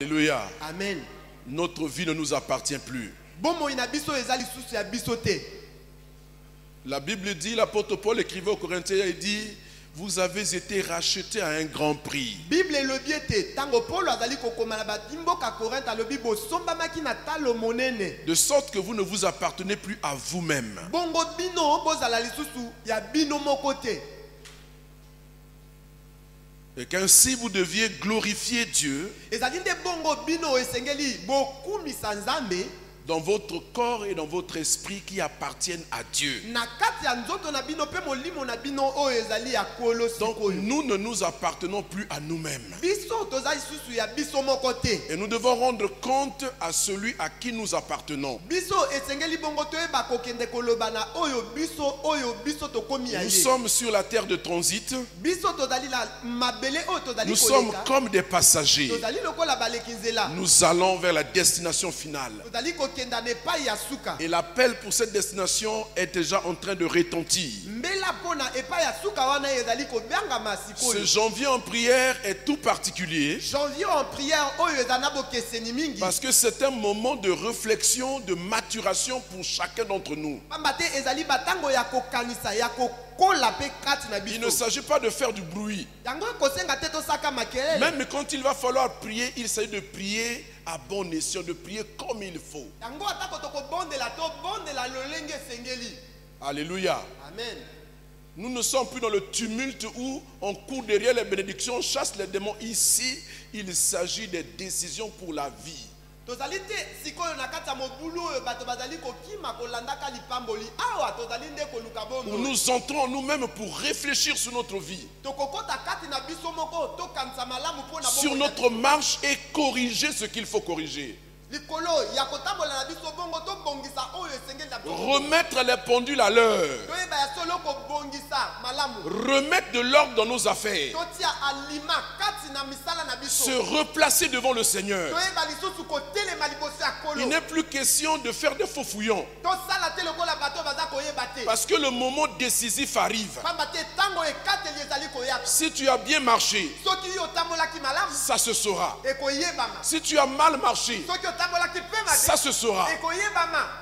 Alléluia. Amen. Notre vie ne nous appartient plus. La Bible dit, l'apôtre Paul écrivait aux Corinthiens, il dit, vous avez été rachetés à un grand prix. Bible le biete tango Paul azali kokomala batimboka Corinthe alobi bosombamaki na talo monene. De sorte que vous ne vous appartenez plus à vous-même. Bongo bino bozala lisusu ya bino mokote. Et qu'ainsi vous deviez glorifier Dieu dans votre corps et dans votre esprit qui appartiennent à Dieu. Donc nous ne nous appartenons plus à nous-mêmes. Et nous devons rendre compte à celui à qui nous appartenons. Nous sommes sur la terre de transit. Nous sommes comme des passagers. Nous allons vers la destination finale. Et l'appel pour cette destination est déjà en train de retentir. Ce janvier en prière est tout particulier. Parce que c'est un moment de réflexion, de maturation pour chacun d'entre nous. Il ne s'agit pas de faire du bruit. Même quand il va falloir prier, il s'agit de prier à bon escient, de prier comme il faut. Alléluia. Amen. Nous ne sommes plus dans le tumulte où on court derrière les bénédictions, on chasse les démons. Ici, il s'agit des décisions pour la vie. Où nous entrons nous-mêmes pour réfléchir sur notre vie, sur notre marche et corriger ce qu'il faut corriger. Remettre les pendules à l'heure. Remettre de l'ordre dans nos affaires. Se replacer devant le Seigneur. Il n'est plus question de faire des faux fouillons. Parce que le moment décisif arrive. Si tu as bien marché, ça se saura. Si tu as mal marché, ça se saura.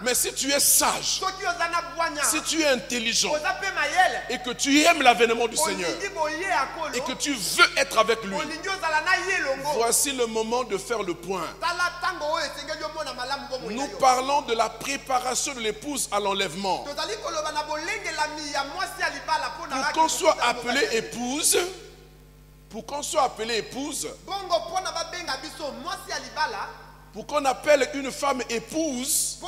Mais si tu es sage, si tu es intelligent et que tu aimes l'avènement du Seigneur et que tu veux être avec lui, voici le moment de faire le point. Nous parlons de la préparation de l'épouse à l'enlèvement. Pour qu'on soit appelé épouse, pour qu'on appelle une femme épouse,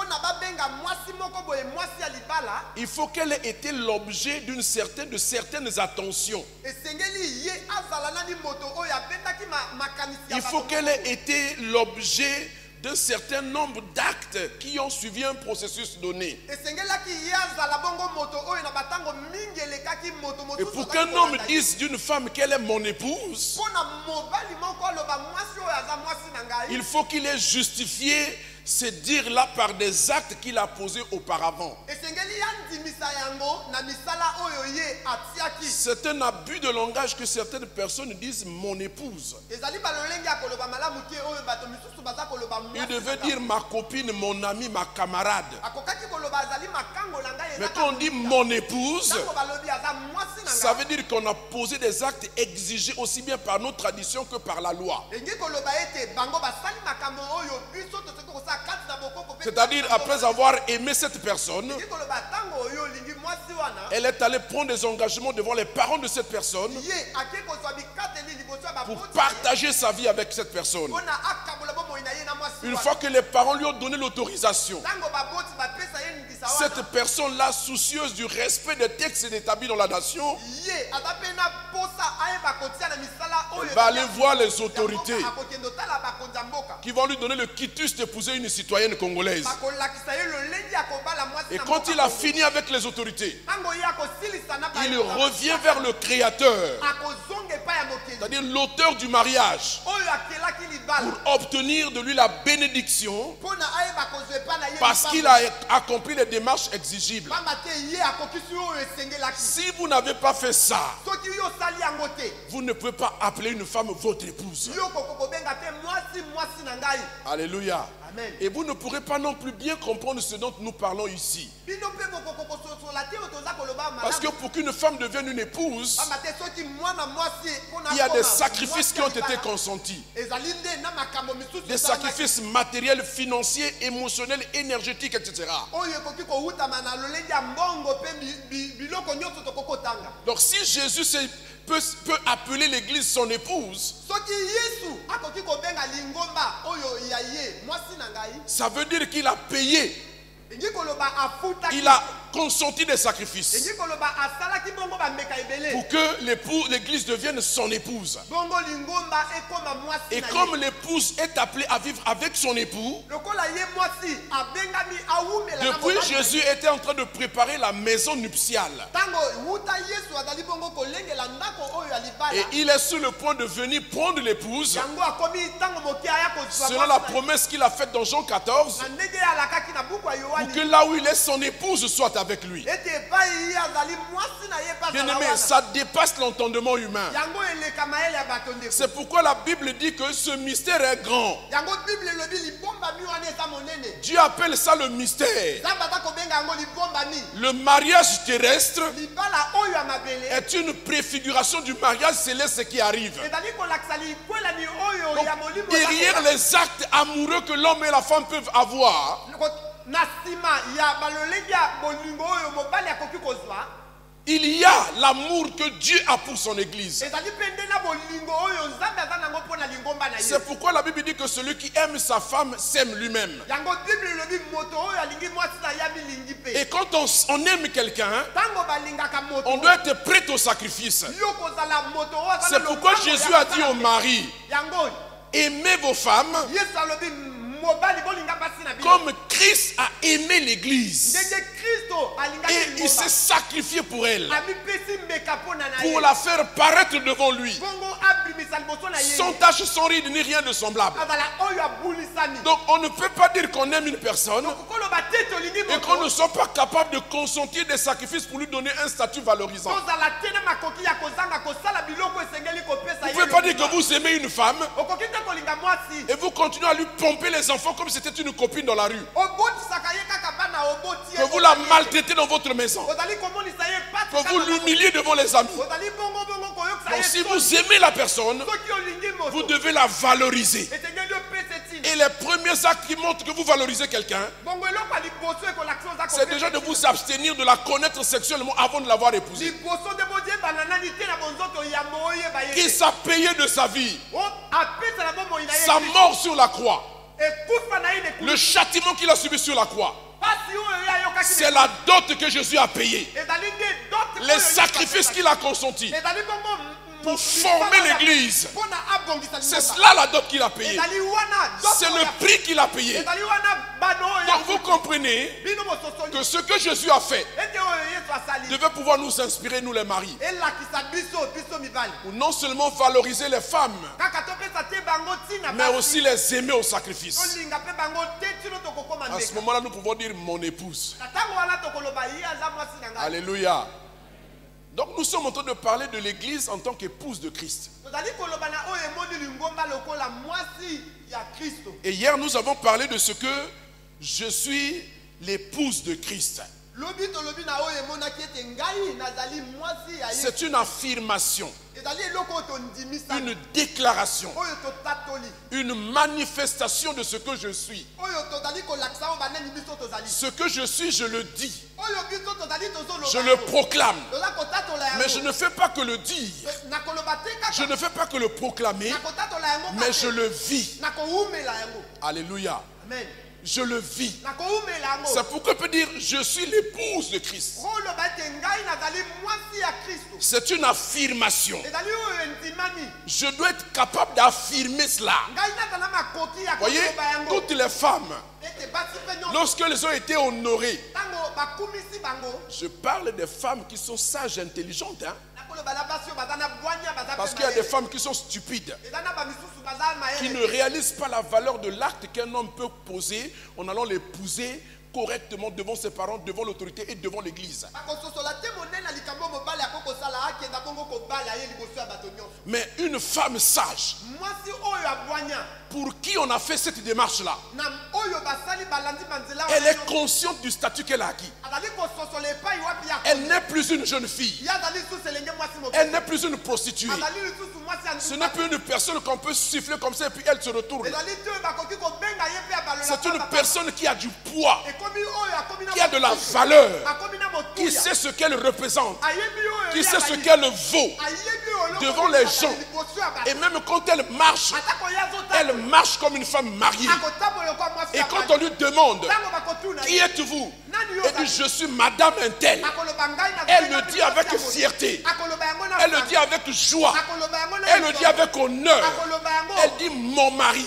il faut qu'elle ait été l'objet de certaines attentions. Il faut qu'elle ait été l'objet d'un certain nombre d'actes qui ont suivi un processus donné. Et pour qu'un homme dise d'une femme qu'elle est mon épouse, il faut qu'il ait justifié ce dire-là par des actes qu'il a posés auparavant. C'est un abus de langage que certaines personnes disent mon épouse. Il devait dire ma copine, mon ami, ma camarade. Mais quand on dit mon épouse, ça veut dire qu'on a posé des actes exigés aussi bien par nos traditions que par la loi. C'est-à-dire après avoir aimé cette personne, elle est allée prendre des engagements devant les parents de cette personne pour partager sa vie avec cette personne. Une fois que les parents lui ont donné l'autorisation, cette personne-là, soucieuse du respect des textes établis dans la nation, va aller voir les autorités qui vont lui donner le quitus d'épouser une citoyenne congolaise. Et quand il a fini avec les autorités, il revient vers le Créateur, c'est-à-dire l'auteur du mariage, pour obtenir de lui la bénédiction parce qu'il a accompli les démarches exigibles. Si vous n'avez pas fait ça, vous ne pouvez pas appeler une femme votre épouse. Alléluia. Amen. Et vous ne pourrez pas non plus bien comprendre ce dont nous parlons ici. Parce que pour qu'une femme devienne une épouse, il y a des sacrifices qui ont été consentis. Des sacrifices matériels, financiers, émotionnels, énergétiques, etc. Donc si Jésus peut appeler l'église son épouse, ça veut dire qu'il a payé. Il a consenti des sacrifices pour que l'église devienne son épouse. Et comme l'épouse est appelée à vivre avec son époux, depuis Jésus était en train de préparer la maison nuptiale. Et il est sur le point de venir prendre l'épouse selon la promesse qu'il a faite dans Jean 14, pour que là où il est, son épouse soit avec lui. Bien aimé, ça dépasse l'entendement humain. C'est pourquoi la Bible dit que ce mystère est grand. Dieu appelle ça le mystère. Le mariage terrestre est une préfiguration du mariage céleste qui arrive. Donc, derrière les actes amoureux que l'homme et la femme peuvent avoir, il y a l'amour que Dieu a pour son église. C'est pourquoi la Bible dit que celui qui aime sa femme s'aime lui-même. Et quand on aime quelqu'un, on doit être prêt au sacrifice. C'est pourquoi Jésus a dit au mari, aimez vos femmes comme Christ a aimé l'église. Et il s'est sacrifié pour elle, pour la faire paraître devant lui, sans tache, sans ride, ni rien de semblable. Donc on ne peut pas dire qu'on aime une personne et qu'on ne soit pas capable de consentir des sacrifices pour lui donner un statut valorisant. Vous ne pouvez pas dire que vous aimez une femme et vous continuez à lui pomper les enfants comme si c'était une copine dans la rue, que vous la maltraitez dans votre maison, que vous l'humiliez devant les amis. Donc si vous aimez la personne, vous devez la valoriser. Et les premiers actes qui montrent que vous valorisez quelqu'un, c'est déjà de vous abstenir de la connaître sexuellement avant de l'avoir épousée. Il s'est payé de sa vie, sa mort sur la croix, le châtiment qu'il a subi sur la croix. C'est la dot que Jésus a payée, les sacrifices qu'il a consentis pour former l'église. C'est cela la dot qu'il a payée. C'est le prix qu'il a payé. Donc vous comprenez que ce que Jésus a fait devait pouvoir nous inspirer, nous les maris, pour non seulement valoriser les femmes, mais aussi les aimer au sacrifice. À ce moment-là, nous pouvons dire mon épouse. Alléluia. Donc nous sommes en train de parler de l'église en tant qu'épouse de Christ. Et hier nous avons parlé de ce que je suis l'épouse de Christ. C'est une affirmation, une déclaration, une manifestation de ce que je suis. Ce que je suis, je le dis. Je le proclame. Mais je ne fais pas que le dire. Je ne fais pas que le proclamer, mais je le vis. Alléluia. Amen. Je le vis. C'est pourquoi je peux dire je suis l'épouse de Christ. C'est une affirmation. Je dois être capable d'affirmer cela. Voyez, toutes les femmes, lorsqu'elles ont été honorées, je parle des femmes qui sont sages, intelligentes, hein? Parce qu'il y a des femmes qui sont stupides, qui ne réalisent pas la valeur de l'acte qu'un homme peut poser en allant l'épouser correctement devant ses parents, devant l'autorité et devant l'église. Mais une femme sage, pour qui on a fait cette démarche-là, elle est consciente du statut qu'elle a acquis. Elle n'est plus une jeune fille. Elle n'est plus une prostituée. Ce n'est plus une personne qu'on peut siffler comme ça et puis elle se retourne. C'est une personne qui a du poids, qui a de la valeur, qui sait ce qu'elle représente, qui sait ce qu'elle vaut devant les gens. Et même quand elle marche comme une femme mariée. Et quand on lui demande, qui êtes-vous? Elle dit, je suis madame Intel. Elle le dit avec fierté. Elle le dit avec joie. Elle le dit avec honneur. Elle dit, mon mari,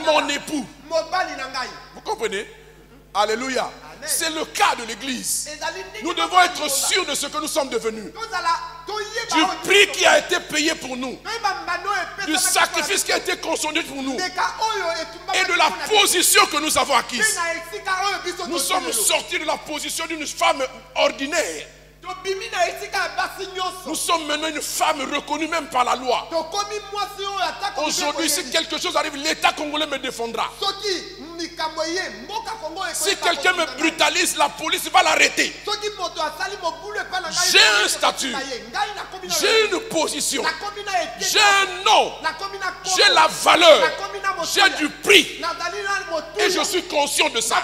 mon époux. Vous comprenez? Alléluia. C'est le cas de l'église. Nous devons être sûrs de ce que nous sommes devenus. Du prix qui a été payé pour nous. Du sacrifice qui a été consommé pour nous. Et de la position que nous avons acquise. Nous sommes sortis de la position d'une femme ordinaire. Nous sommes maintenant une femme reconnue même par la loi. Aujourd'hui, si quelque chose arrive, l'État congolais me défendra. Si quelqu'un me brutalise, la police va l'arrêter. J'ai un statut, j'ai une position, j'ai un nom, j'ai la valeur, j'ai du prix. Et je suis conscient de ça.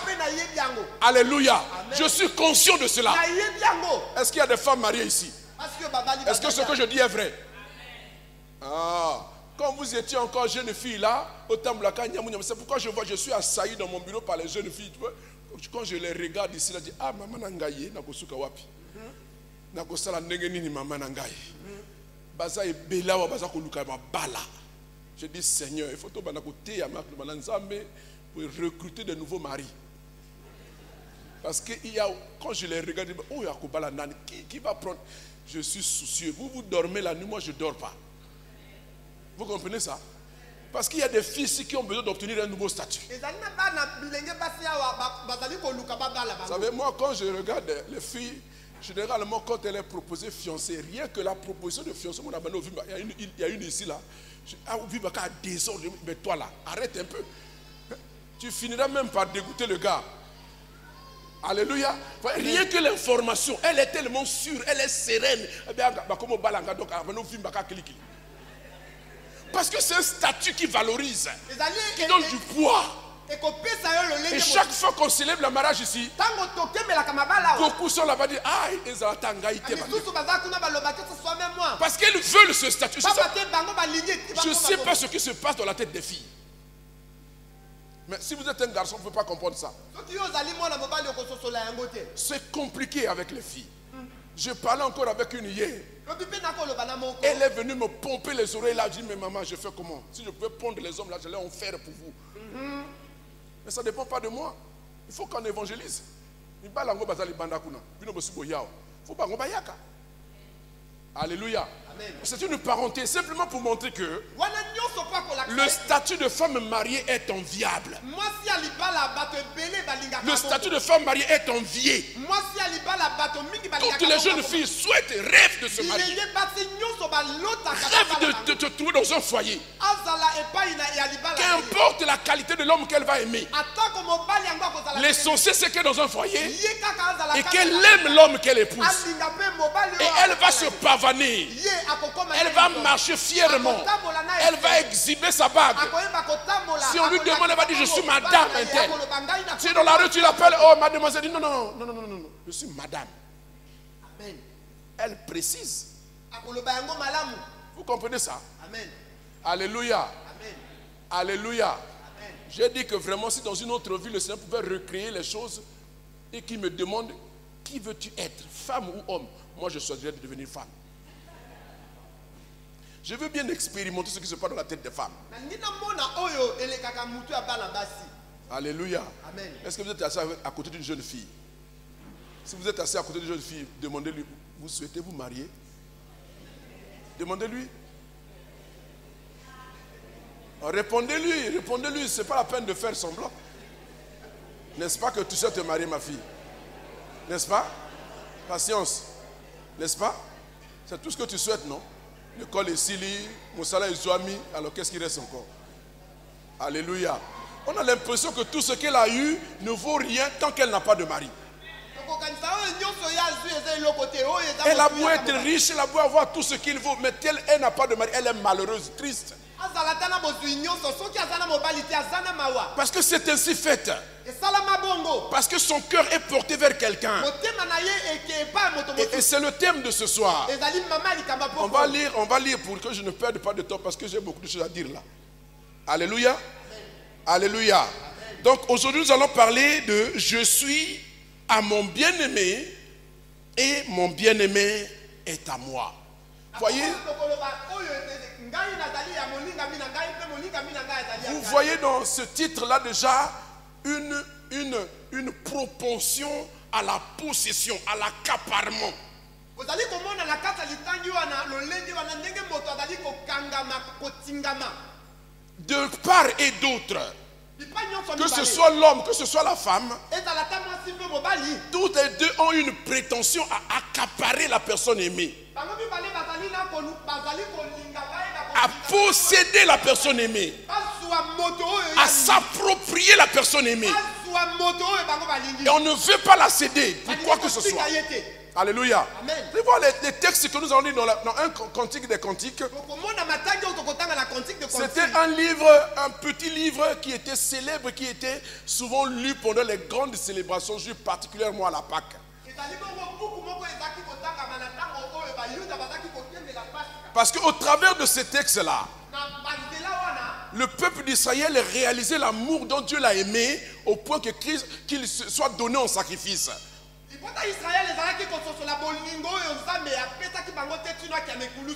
Alléluia. Je suis conscient de cela. Est-ce qu'il y a des femmes mariées ici? Est-ce que ce que je dis est vrai? Ah, quand vous étiez encore jeune fille là, au Tamblaka, c'est pourquoi je suis assailli dans mon bureau par les jeunes filles. Quand je les regarde ici, je dis, ah, maman nangaye, nakosuka wapi. Nakosala ndengenini maman nangaye. Baza ebela wa baza koluka bala. Je dis, Seigneur, il faut que tu pour recruter de nouveaux maris. Parce que quand je les regarde, oh, qui va prendre? Je suis soucieux. Vous dormez la nuit, moi je ne dors pas. Vous comprenez ça? Parce qu'il y a des filles ici qui ont besoin d'obtenir un nouveau statut. Vous savez, moi quand je regarde les filles, généralement quand elle est proposée fiancée, rien que la proposition de fiancée, il y a une ici là. Mais toi là, arrête un peu. Tu finiras même par dégoûter le gars. Alléluia. Rien que l'information, elle est tellement sûre, elle est sereine. Parce que c'est un statut qui valorise, qui donne du poids. Et chaque fois qu'on célèbre le mariage ici, beaucoup sont là-bas dire, ah, parce qu'elles veulent ce statut. Je ne sais pas ce qui se passe dans la tête des filles. Mais si vous êtes un garçon, vous ne pouvez pas comprendre ça. C'est compliqué avec les filles. Je parlais encore avec une hier. Elle est venue me pomper les oreilles là. Je dis, mais maman, je fais comment? Si je pouvais prendre les hommes là, je vais en faire pour vous. Mais ça ne dépend pas de moi. Il faut qu'on évangélise. Alléluia. C'est une parenthèse simplement pour montrer que le statut de femme mariée est enviable. Le statut de femme mariée est envié. Toutes les jeunes filles souhaitent, rêvent de se marier. Rêvent de te trouver dans un foyer. Qu'importe la qualité de l'homme qu'elle va aimer. L'essentiel c'est qu'elle est dans un foyer et qu'elle aime l'homme qu'elle épouse. Et elle va se pavaner. Elle va marcher fièrement. Elle va exhiber sa bague. Si on lui demande, elle va dire, je suis madame Intel. Si dans la rue tu l'appelles, oh mademoiselle, dit non, non, non, non, non, non, je suis madame. Amen. Elle précise. Vous comprenez ça? Amen. Alléluia. Amen. Alléluia. Amen. J'ai dit que vraiment, si dans une autre vie, le Seigneur pouvait recréer les choses et qu'il me demande, qui veux-tu être, femme ou homme? Moi, je choisirais de devenir femme. Je veux bien expérimenter ce qui se passe dans la tête des femmes. Alléluia. Est-ce que vous êtes assis à côté d'une jeune fille? Si vous êtes assis à côté d'une jeune fille, demandez-lui, vous souhaitez vous marier? Demandez-lui. Répondez-lui, ce n'est pas la peine de faire semblant. N'est-ce pas que tu souhaites te marier, ma fille? N'est-ce pas? Patience. N'est-ce pas? C'est tout ce que tu souhaites, non? Le col est Sili, Moussala est Zouami, alors qu'est-ce qui reste encore? Alléluia. On a l'impression que tout ce qu'elle a eu ne vaut rien tant qu'elle n'a pas de mari. Elle a beau être riche, elle a beau avoir tout ce qu'il vaut, mais elle n'a pas de mari, elle est malheureuse, triste. Parce que c'est ainsi fait. Parce que son cœur est porté vers quelqu'un. Et c'est le thème de ce soir. On va lire pour que je ne perde pas de temps parce que j'ai beaucoup de choses à dire là. Alléluia. Alléluia. Donc aujourd'hui nous allons parler de je suis à mon bien-aimé et mon bien-aimé est à moi. Voyez? Vous voyez dans ce titre-là déjà une propension à la possession, à l'accaparement. De part et d'autre, que ce soit l'homme, que ce soit la femme, tous les deux ont une prétention à accaparer la personne aimée, à posséder la personne aimée, à s'approprier la personne aimée. Et on ne veut pas la céder pour quoi que ce soit. Alléluia. Vous voyez les textes que nous avons lus dans un cantique des cantiques. C'était un petit livre qui était célèbre, qui était souvent lu pendant les grandes célébrations juives, particulièrement à la Pâque. Parce qu'au travers de ces textes-là, le peuple d'Israël réalisait l'amour dont Dieu l'a aimé au point que qu'il soit donné en sacrifice.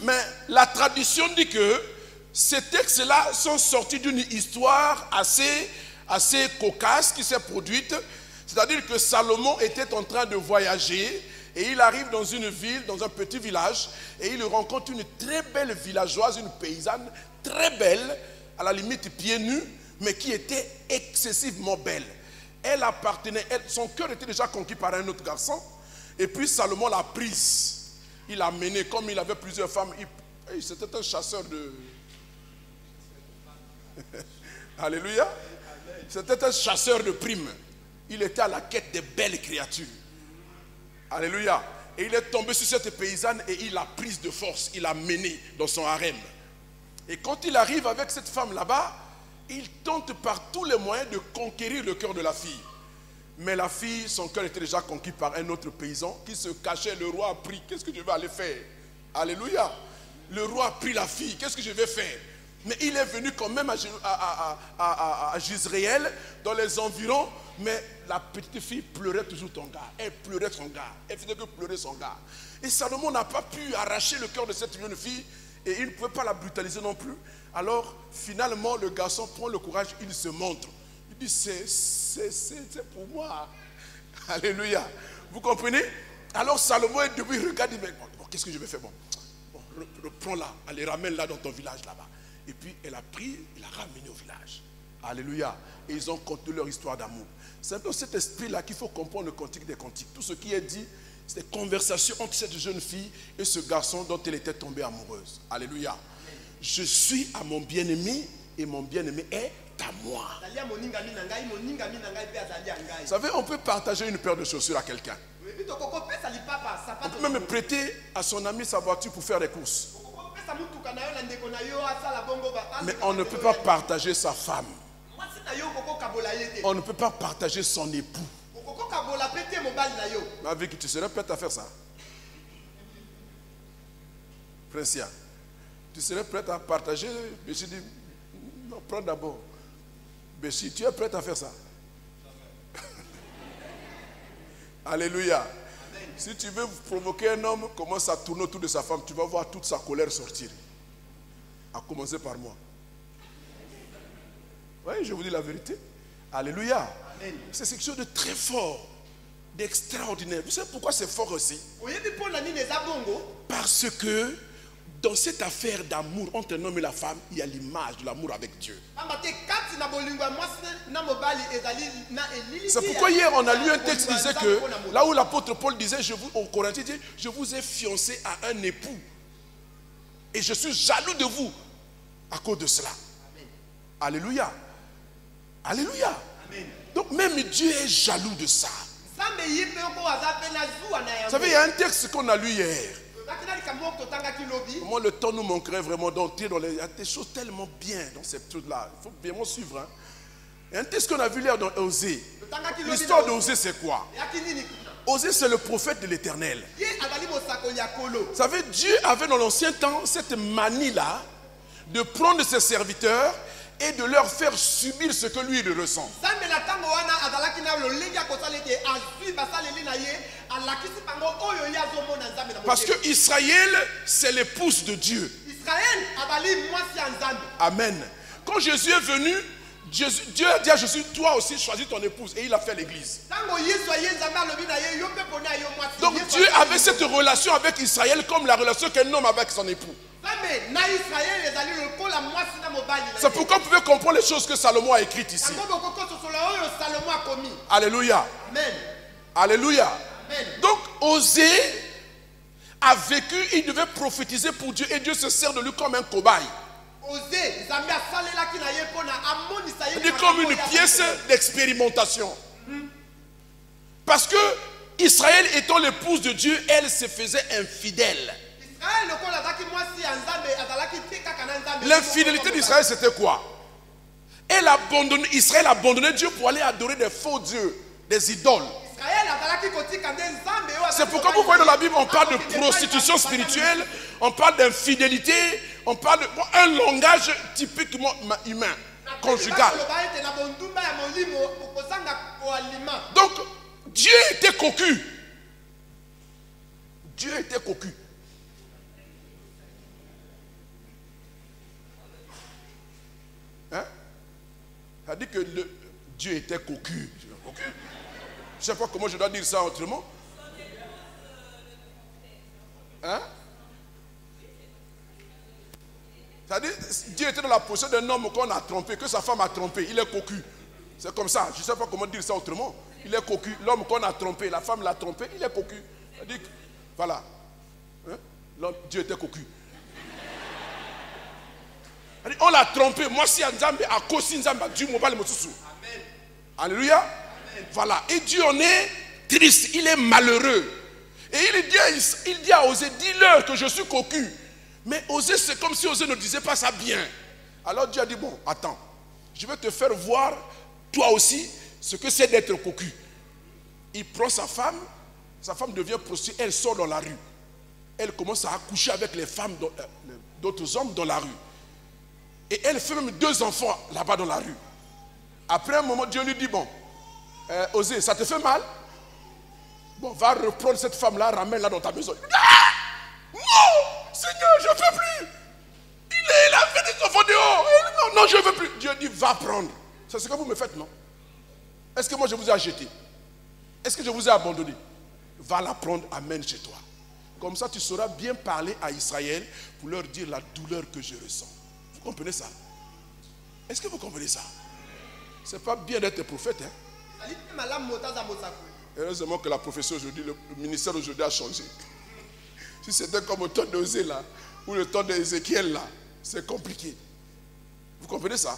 Mais la tradition dit que ces textes-là sont sortis d'une histoire assez cocasse qui s'est produite. C'est-à-dire que Salomon était en train de voyager et il arrive dans une ville, dans un petit village, et il rencontre une très belle villageoise, une paysanne très belle, à la limite pieds nus, mais qui était excessivement belle. Elle appartenait, son cœur était déjà conquis par un autre garçon. Et puis Salomon l'a prise. Il l'a menée, comme il avait plusieurs femmes. C'était un chasseur de... Alléluia. C'était un chasseur de primes. Il était à la quête des belles créatures. Alléluia. Et il est tombé sur cette paysanne et il l'a prise de force. Il l'a menée dans son harem. Et quand il arrive avec cette femme là-bas, il tente par tous les moyens de conquérir le cœur de la fille. Mais la fille, son cœur était déjà conquis par un autre paysan qui se cachait. Le roi a pris. Qu'est-ce que je vais aller faire? Alléluia. Le roi a pris la fille. Qu'est-ce que je vais faire? Mais il est venu quand même à Jezréel, dans les environs. Mais la petite fille pleurait toujours son gars. Elle pleurait son gars. Elle faisait que pleurer son gars. Et Salomon n'a pas pu arracher le cœur de cette jeune fille. Et il ne pouvait pas la brutaliser non plus. Alors, finalement, le garçon prend le courage, il se montre. Il dit, c'est pour moi. Alléluia. Vous comprenez? Alors, Salomon est debout, il regarde, il dit, bon, qu'est-ce que je vais faire? Bon, reprends-la, allez, ramène-la dans ton village là-bas. Et puis, elle a pris, il l'a ramenée au village. Alléluia. Et ils ont conté leur histoire d'amour. C'est dans cet esprit-là qu'il faut comprendre le cantique des cantiques. Tout ce qui est dit, c'est des conversations entre cette jeune fille et ce garçon dont elle était tombée amoureuse. Alléluia. Je suis à mon bien-aimé et mon bien-aimé est à moi. Vous savez, on peut partager une paire de chaussures à quelqu'un. On peut même prêter à son ami sa voiture pour faire des courses. Mais on ne peut pas partager sa femme. On ne peut pas partager son époux. Mais avec qui tu serais prête à faire ça? Princia, tu serais prête à partager? Bessie dit, non, prends d'abord. Bessie, tu es prête à faire ça? Alléluia. Si tu veux provoquer un homme, commence à tourner autour de sa femme, tu vas voir toute sa colère sortir. À commencer par moi. Oui, je vous dis la vérité. Alléluia. C'est quelque chose de très fort, d'extraordinaire. Vous savez pourquoi c'est fort aussi? Parce que dans cette affaire d'amour entre un homme et la femme, il y a l'image de l'amour avec Dieu. C'est pourquoi hier on a lu un texte qui disait que, là où l'apôtre Paul disait, aux Corinthiens, je vous ai fiancé à un époux. Et je suis jaloux de vous à cause de cela. Amen. Alléluia. Alléluia. Amen. Donc même Dieu est jaloux de ça. Vous savez, il y a un texte qu'on a lu hier. Moi, le temps nous manquerait vraiment d'entrer dans les... Il y a des choses tellement bien dans ces trucs-là. Il faut bien suivre. Hein. Il y a un texte qu'on a vu hier dans Osée. L'histoire d'Osée, c'est quoi? Osée, c'est le prophète de l'Éternel. Vous savez, Dieu avait dans l'ancien temps cette manie-là de prendre ses serviteurs et de leur faire subir ce que lui, il ressent. Parce que Israël, c'est l'épouse de Dieu. Amen. Quand Jésus est venu, Dieu a dit à Jésus, toi aussi choisis ton épouse. Et il a fait l'église. Donc Dieu avait cette relation avec Israël comme la relation qu'un homme avait avec son époux. C'est pourquoi vous pouvez comprendre les choses que Salomon a écrites ici. Alléluia. Amen. Alléluia. Amen. Donc Osée a vécu, il devait prophétiser pour Dieu et Dieu se sert de lui comme un cobaye. C'est comme une pièce d'expérimentation. Parce que Israël étant l'épouse de Dieu, elle se faisait infidèle. L'infidélité d'Israël, c'était quoi? Israël abandonnait Dieu pour aller adorer des faux dieux, des idoles. C'est pourquoi vous voyez dans la Bible, on parle de prostitution spirituelle, on parle d'infidélité, on parle d'un langage typiquement humain, conjugal. Donc, Dieu était cocu. Dieu était cocu. Hein? Ça dit que Dieu était cocu. Je ne sais pas comment je dois dire ça autrement. Hein? C'est-à-dire, Dieu était dans la position d'un homme qu'on a trompé, que sa femme a trompé. Il est cocu. C'est comme ça. Je ne sais pas comment dire ça autrement. Il est cocu. L'homme qu'on a trompé, la femme l'a trompé, il est cocu. C'est-à-dire, voilà. Hein? Dieu était cocu. On l'a trompé. Moi, si Nzambe a kosi Nzambe, Dieu m'a pas le motusu. Alléluia. Amen. Voilà. Et Dieu en est triste. Il est malheureux. Et il dit à Osée, dis-leur que je suis cocu. Mais Osée, c'est comme si Osée ne disait pas ça bien. Alors Dieu a dit, bon, attends. Je vais te faire voir, toi aussi, ce que c'est d'être cocu. Il prend sa femme devient prostituée, elle sort dans la rue. Elle commence à accoucher avec les femmes d'autres hommes dans la rue. Et elle fait même 2 enfants là-bas dans la rue. Après un moment, Dieu lui dit, bon, Osée, ça te fait mal? Bon, va reprendre cette femme-là, ramène-la dans ta maison. Ah! Non, Seigneur, je ne peux plus. Il a fait des enfants dehors. Non, je ne veux plus. Dieu dit, va prendre. C'est ce que vous me faites, non? Est-ce que moi je vous ai acheté? Est-ce que je vous ai abandonné? Va la prendre, amène chez toi. Comme ça, tu sauras bien parler à Israël pour leur dire la douleur que je ressens. Vous comprenez ça? Est-ce que vous comprenez ça? C'est pas bien d'être prophète, hein? Heureusement que la prophétie aujourd'hui, le ministère aujourd'hui a changé. Si c'était comme le temps d'Osée là, ou le temps d'Ézéchiel là, c'est compliqué. Vous comprenez ça?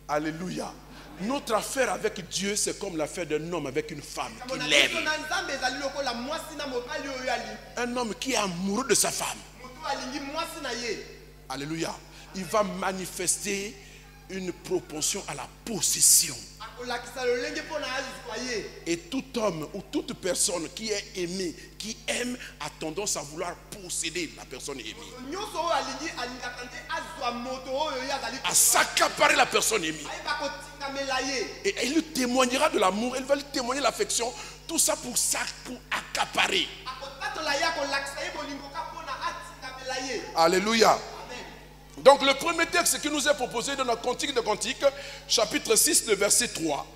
Alléluia. Notre affaire avec Dieu, c'est comme l'affaire d'un homme avec une femme qu'il aime. Un homme qui est amoureux de sa femme. Alléluia. Il va manifester une propension à la possession. Et tout homme ou toute personne qui est aimée, qui aime, a tendance à vouloir posséder la personne aimée. À s'accaparer la personne aimée. Et elle lui témoignera de l'amour, elle va lui témoigner l'affection. Tout ça pour accaparer. Alléluia. Donc le premier texte qui nous est proposé dans notre Cantique de Cantiques, chapitre 6, le verset 3.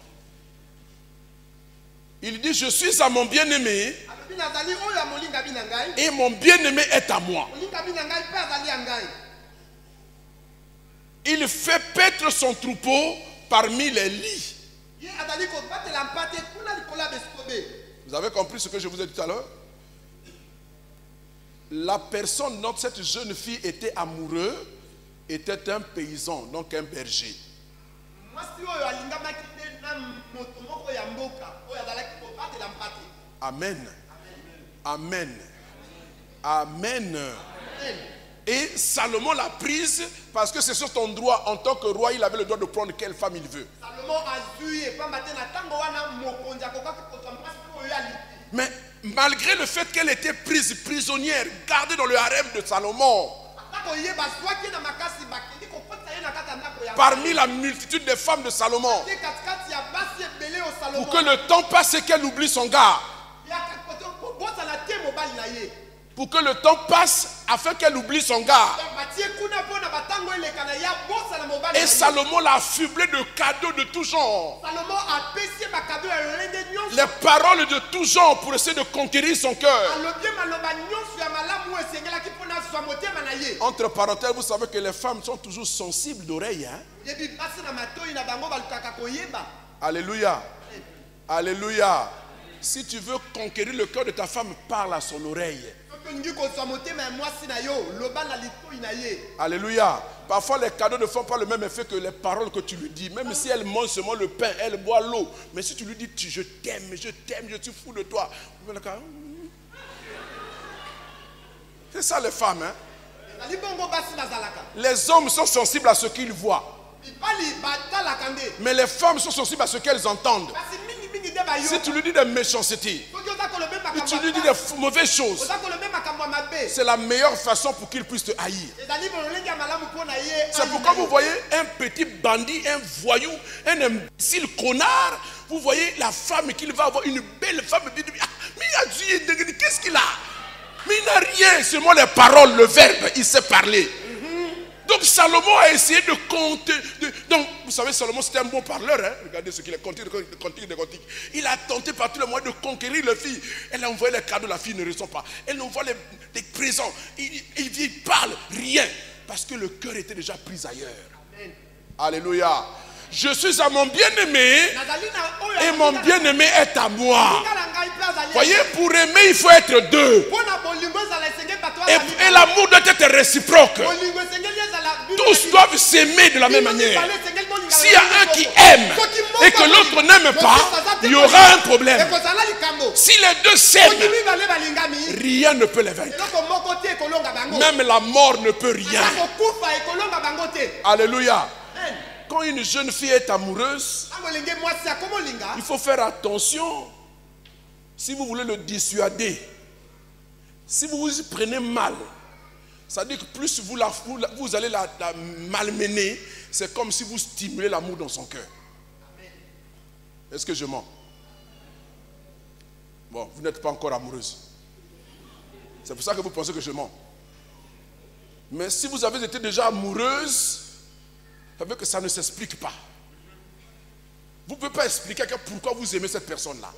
Il dit, je suis à mon bien-aimé. Et mon bien-aimé est à moi. Il fait paître son troupeau parmi les lits. Vous avez compris ce que je vous ai dit tout à l'heure? La personne dont cette jeune fille était amoureuse était un paysan, donc un berger. Amen. Amen. Amen. Et Salomon l'a prise parce que c'est sur son droit. En tant que roi, il avait le droit de prendre quelle femme il veut. Mais malgré le fait qu'elle était prise prisonnière, gardée dans le harem de Salomon, parmi la multitude des femmes de Salomon, pour que le temps passe et qu'elle oublie son gars, pour que le temps passe afin qu'elle oublie son gars. Et Salomon l'a affublé de cadeaux de tout genre. Les paroles de tout genre pour essayer de conquérir son cœur. Entre parenthèses, vous savez que les femmes sont toujours sensibles d'oreille. Hein? Alléluia. Alléluia. Si tu veux conquérir le cœur de ta femme, parle à son oreille. Alléluia. Parfois les cadeaux ne font pas le même effet que les paroles que tu lui dis. Même si elle mange seulement le pain, elle boit l'eau. Mais si tu lui dis je t'aime, je suis fou de toi. C'est ça les femmes. Hein? Les hommes sont sensibles à ce qu'ils voient. Mais les femmes sont sensibles à ce qu'elles entendent. Si tu lui dis des méchancetés, si tu lui dis des mauvaises choses, c'est la meilleure façon pour qu'il puisse te haïr. C'est pourquoi vous voyez un petit bandit, un voyou, un imbécile connard, vous voyez la femme qu'il va avoir, une belle femme, mais qu'est-ce qu'il a? Mais il n'a rien, seulement les paroles, le verbe, il sait parler. Donc Salomon a essayé de compter. Donc vous savez, Salomon c'était un bon parleur. Hein? Regardez ce qu'il a compté, des cantiques. Il a tenté par tous les moyens de conquérir la fille. Elle a envoyé les cadeaux, la fille ne reçoit pas. Elle envoie des présents. Il parle rien. Parce que le cœur était déjà pris ailleurs. Amen. Alléluia. Je suis à mon bien-aimé et mon bien-aimé est à moi. Voyez, pour aimer, il faut être deux. Et l'amour doit être réciproque. Tous doivent s'aimer de la même manière. S'il y a un qui aime et que l'autre n'aime pas, il y aura un problème. Si les deux s'aiment, rien ne peut les vaincre. Même la mort ne peut rien. Alléluia. Quand une jeune fille est amoureuse, il faut faire attention. Si vous voulez le dissuader, si vous vous y prenez mal, ça veut dire que plus vous allez la malmener, c'est comme si vous stimulez l'amour dans son cœur. Est-ce que je mens? Bon, vous n'êtes pas encore amoureuse. C'est pour ça que vous pensez que je mens. Mais si vous avez été déjà amoureuse, ça veut que ça ne s'explique pas. Vous ne pouvez pas expliquer pourquoi vous aimez cette personne-là.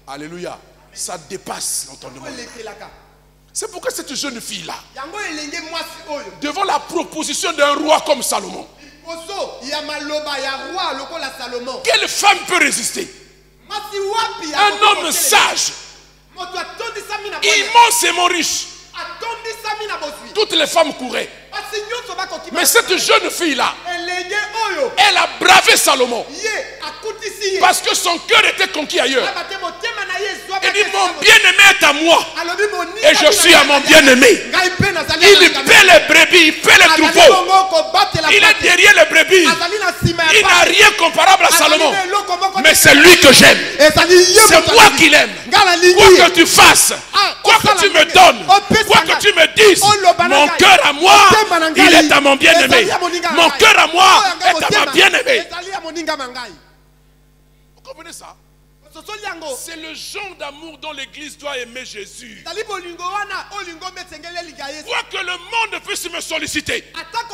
Alléluia. Ça dépasse l'entendement. C'est pourquoi cette jeune fille-là, devant la proposition d'un roi comme Salomon, quelle femme peut résister? Un homme sage, immensément riche. Toutes les femmes couraient. Mais cette jeune fille-là, elle a bravé Salomon. Parce que son cœur était conquis ailleurs. Elle dit, mon bien-aimé est à moi. Et je suis à mon bien-aimé. Il paie les brebis, il paie les troupeaux. Il est derrière les brebis. Il n'a rien comparable à Salomon. Mais c'est lui que j'aime. C'est moi qui l'aime. Quoi que tu fasses, quoi que tu me donnes, quoi que tu me dises, mon cœur à moi, il est à mon bien-aimé. Mon cœur à moi est à ma bien-aimée. Vous comprenez ça? C'est le genre d'amour dont l'Église doit aimer Jésus. Quoi que le monde puisse me solliciter,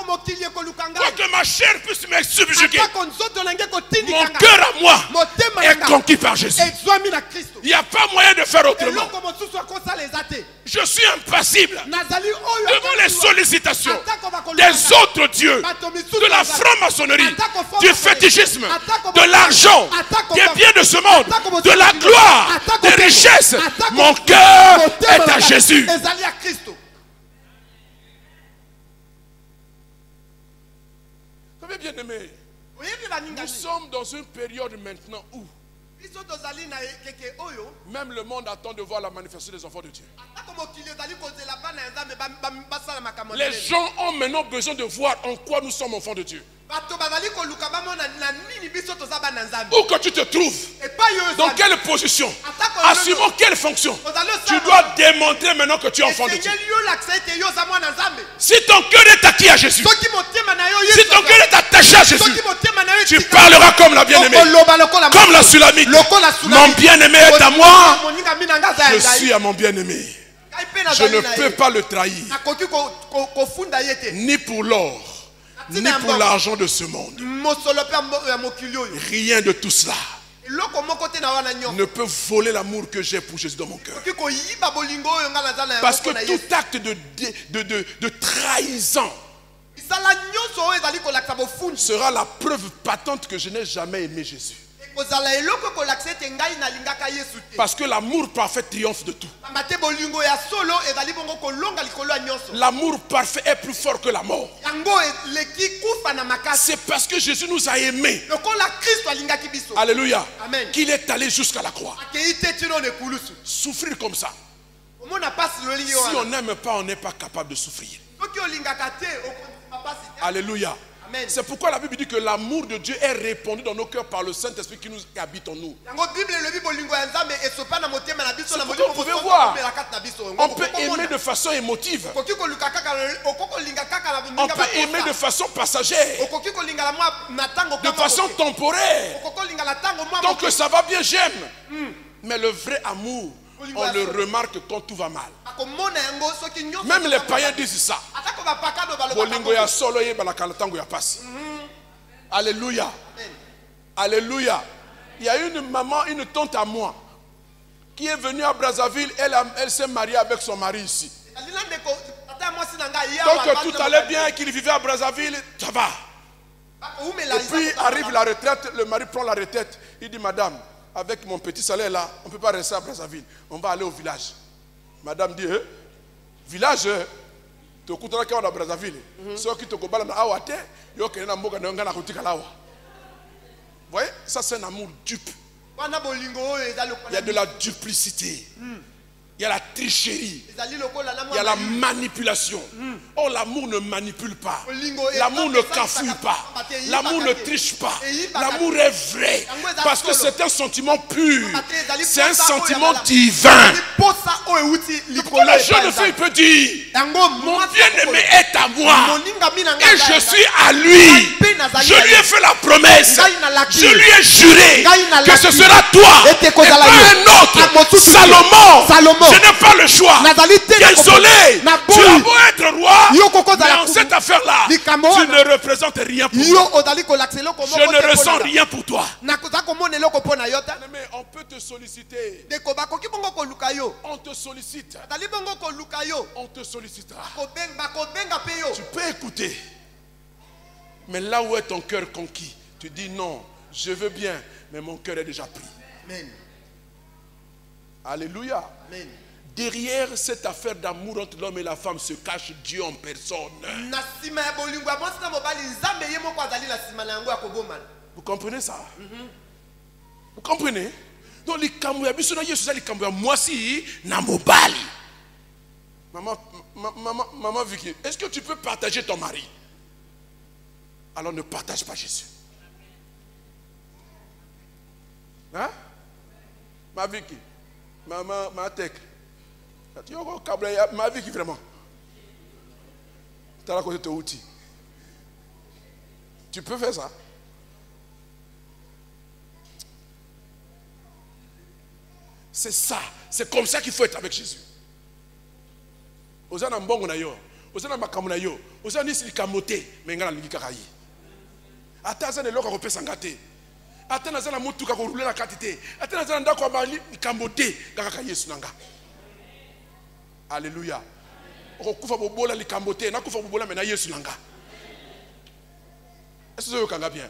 Pour que ma chair puisse me subjuguer. Mon cœur à moi est conquis par Jésus. Il n'y a pas moyen de faire autrement. Je suis impassible devant les sollicitations des autres dieux, de la franc-maçonnerie, du fétichisme, de l'argent, des biens de ce monde, de la gloire, des richesses. Mon cœur est à Jésus. Bien aimé, nous sommes dans une période maintenant où même le monde attend de voir la manifestation des enfants de Dieu. Les gens ont maintenant besoin de voir en quoi nous sommes enfants de Dieu. Où que tu te trouves, dans quelle position, assumant quelle fonction, tu dois démontrer maintenant que tu es enfant de Dieu. Si ton cœur est acquis à Jésus, si ton cœur est attaché à Jésus, tu parleras comme la bien-aimée, comme la Sulamite. Mon bien-aimé est à moi, je suis à mon bien-aimé. Je ne peux pas le trahir, ni pour l'or, ni pour l'argent de ce monde. Rien de tout cela ne peut voler l'amour que j'ai pour Jésus dans mon cœur. Parce que tout acte de trahison sera la preuve patente que je n'ai jamais aimé Jésus. Parce que l'amour parfait triomphe de tout. L'amour parfait est plus fort que la mort. C'est parce que Jésus nous a aimés, alléluia, qu'il est allé jusqu'à la croix. Souffrir comme ça. Si on n'aime pas, on n'est pas capable de souffrir. Alléluia. C'est pourquoi la Bible dit que l'amour de Dieu est répandu dans nos cœurs par le Saint-Esprit qui nous habite en nous. Vous pouvez voir, on peut aimer de façon émotive, on peut aimer de façon passagère, de façon temporaire. Tant que ça va bien, j'aime. Mais le vrai amour, on le remarque quand tout va mal. Même les païens disent ça. Alléluia. Alléluia. Il y a une maman, une tante à moi qui est venue à Brazzaville. Elle s'est mariée avec son mari ici. Donc tout allait bien, qu'il vivait à Brazzaville, ça va. Et puis arrive la retraite, le mari prend la retraite. Il dit, madame, avec mon petit salaire là, on ne peut pas rester à Brazzaville. On va aller au village. Madame dit, village, tu as écouté à Brazzaville. Ceux qui te cobalent à Awate, ils ont un amour. Vous voyez, ça c'est un amour dupe. Il y a de la duplicité. Il y a la tricherie. Il y a la manipulation. Oh, l'amour ne manipule pas. L'amour ne cafouille pas. L'amour ne triche pas. L'amour est vrai. Parce que c'est un sentiment pur. C'est un sentiment divin. La jeune fille peut dire, mon bien-aimé est à moi. Et je suis à lui. Je lui ai fait la promesse. Je lui ai juré que ce sera toi et pas un autre. Salomon. Je n'ai pas le choix. Désolé, tu as beau être roi, mais en cette affaire-là, tu ne représentes rien pour moi. Je ne ressens rien pour toi. Mais on peut te solliciter. On te sollicite. On te sollicitera. Tu peux écouter. Mais là où est ton cœur conquis, tu dis non, je veux bien, mais mon cœur est déjà pris. Amen. Alléluia. Amen. Derrière cette affaire d'amour entre l'homme et la femme se cache Dieu en personne. Vous comprenez ça? Vous comprenez? Donc les moi si namobali. Maman Vicky, est-ce que tu peux partager ton mari? Alors ne partage pas Jésus. Hein? Ma Vicky, ma tech. Ma Vicky vraiment. Tu as la côté de ton outil. Tu peux faire ça? C'est ça. C'est comme ça qu'il faut être avec Jésus. Ozana mbongo na yo. Vous avez makamuna yo. Vous avez dit kamoté, mais ngala lingi kakayi. Ata zane loka ko pesa ngate. Ata na zana mutu ka ko rouler la katité. Ata na zana ndako mali kamoté kaka Yesu nanga. Alléluia. Okufa bobola li kamoté, na kufa bobola mais na Yesu nanga. Est-ce que vous avez bien?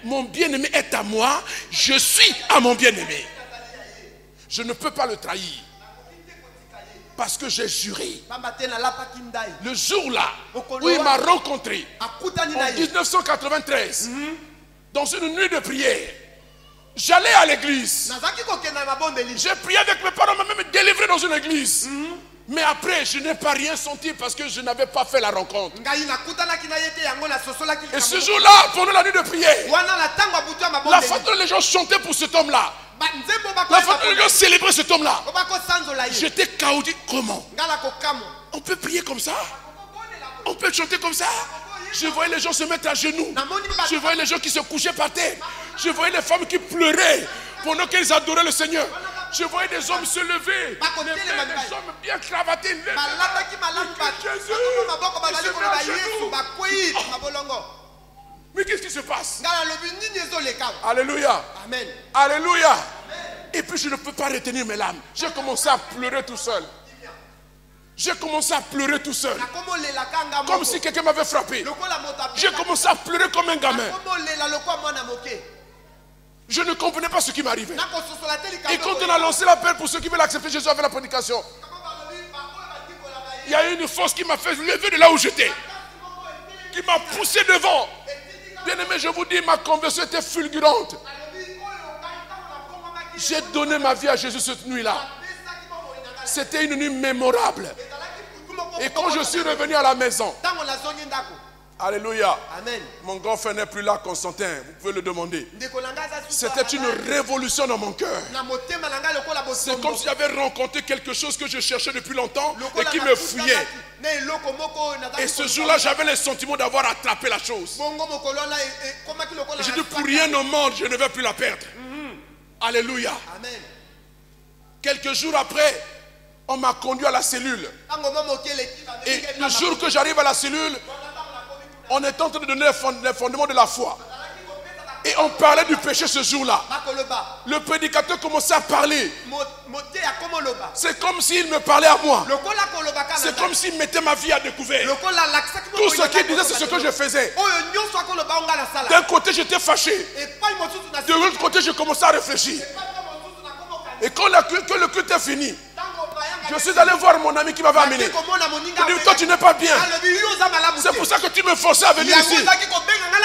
Mon bien-aimé est à moi, je suis à mon bien-aimé. Je ne peux pas le trahir. Parce que j'ai juré. Le jour-là où il m'a rencontré, en 1993, dans une nuit de prière, j'allais à l'église. J'ai prié avec mes parents, même délivré dans une église. Mais après, je n'ai pas rien senti parce que je n'avais pas fait la rencontre. Et ce jour-là, pendant la nuit de prière, la façon dont les gens chantaient pour cet homme-là, la façon dont les gens célébraient cet homme-là, j'étais chaotique. Comment? On peut prier comme ça? On peut chanter comme ça? Je voyais les gens se mettre à genoux. Je voyais les gens qui se couchaient par terre. Je voyais les femmes qui pleuraient pendant qu'elles adoraient le Seigneur. Je voyais des hommes se lever, des hommes bien cravatés, Jésus. Mais qu'est-ce qui se passe? Alléluia. Amen. Alléluia. Et puis je ne peux pas retenir mes larmes. J'ai commencé à pleurer tout seul. J'ai commencé à pleurer tout seul. Comme si quelqu'un m'avait frappé. J'ai commencé à pleurer comme un gamin. Je ne comprenais pas ce qui m'arrivait. Et quand on a lancé l'appel pour ceux qui veulent accepter Jésus avec la prédication, il y a une force qui m'a fait lever de là où j'étais, qui m'a poussé devant. Bien aimé, je vous dis, ma conversion était fulgurante. J'ai donné ma vie à Jésus cette nuit-là. C'était une nuit mémorable. Et quand je suis revenu à la maison, alléluia. Amen. Mon grand frère n'est plus là, Constantin. Vous pouvez le demander. C'était une révolution dans mon cœur. C'est comme si j'avais rencontré quelque chose que je cherchais depuis longtemps et qui me fuyait. Et ce jour-là, j'avais le sentiment d'avoir attrapé la chose. J'ai dit, pour rien au monde, je ne vais plus la perdre. Alléluia. Amen. Quelques jours après, on m'a conduit à la cellule. Et le jour que j'arrive à la cellule, on est en train de donner les fondements de la foi. Et on parlait du péché ce jour-là. Le prédicateur commençait à parler. C'est comme s'il me parlait à moi. C'est comme s'il mettait ma vie à découvert. Tout ce qu'il disait, c'est ce que je faisais. D'un côté, j'étais fâché. De l'autre côté, je commençais à réfléchir. Et quand le culte est fini, je suis allé voir mon ami qui m'avait amené. Il dit, toi tu n'es pas bien. C'est pour ça que tu me forçais à venir ici.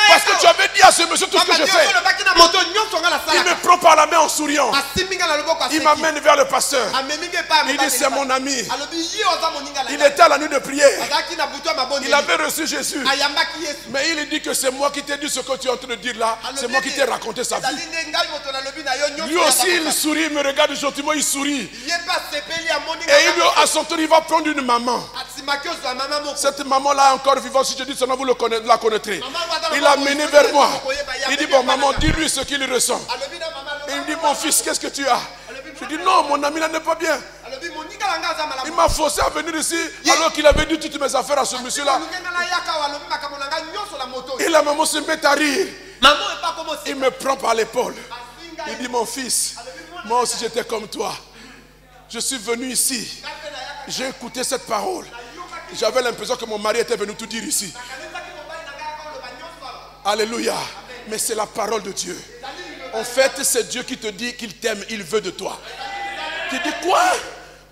Parce que tu avais dit à ce monsieur tout ce que je fais. Il me prend par la main en souriant. Il m'amène vers le pasteur. Il dit, c'est mon ami. Il était à la nuit de prière. Il avait reçu Jésus. Mais il dit que c'est moi qui t'ai dit ce que tu es en train de dire là. C'est moi qui t'ai raconté sa vie. Lui aussi il sourit, il me regarde gentiment, il sourit. Et il, à son tour, il va prendre une maman. Cette maman-là est encore vivante. Si je dis son nom, vous la connaîtrez. Il l'a mené vers moi. Il dit, bon maman, dis-lui ce qu'il ressent. Et il me dit, mon fils, qu'est-ce que tu as? Je dis, non, mon ami là n'est pas bien. Il m'a forcé à venir ici alors qu'il avait dit toutes mes affaires à ce monsieur-là. Et la maman se met à rire. Il me prend par l'épaule. Il dit, mon fils, moi aussi j'étais comme toi. Je suis venu ici. J'ai écouté cette parole. J'avais l'impression que mon mari était venu tout dire ici. Alléluia. Mais c'est la parole de Dieu. En fait, c'est Dieu qui te dit qu'il t'aime, il veut de toi. Tu dis quoi?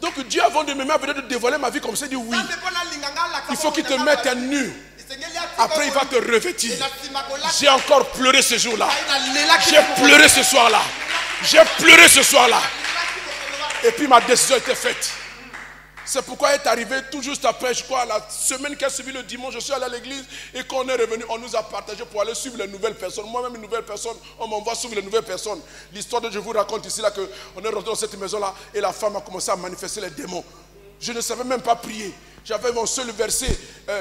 Donc Dieu, avant de m'aimer, avait de dévoiler ma vie comme ça, il dit oui. Il faut qu'il te mette à nu. Après, il va te revêtir. J'ai encore pleuré ce jour-là. J'ai pleuré ce soir-là. J'ai pleuré ce soir-là. Et puis ma décision était faite. C'est pourquoi elle est arrivée tout juste après, je crois, la semaine qui a suivi le dimanche, je suis allé à l'église et quand on est revenu, on nous a partagé pour aller suivre les nouvelles personnes. Moi-même, une nouvelle personne, on m'envoie suivre les nouvelles personnes. L'histoire que je vous raconte ici, là, qu'on est rentré dans cette maison-là et la femme a commencé à manifester les démons. Je ne savais même pas prier. J'avais mon seul verset.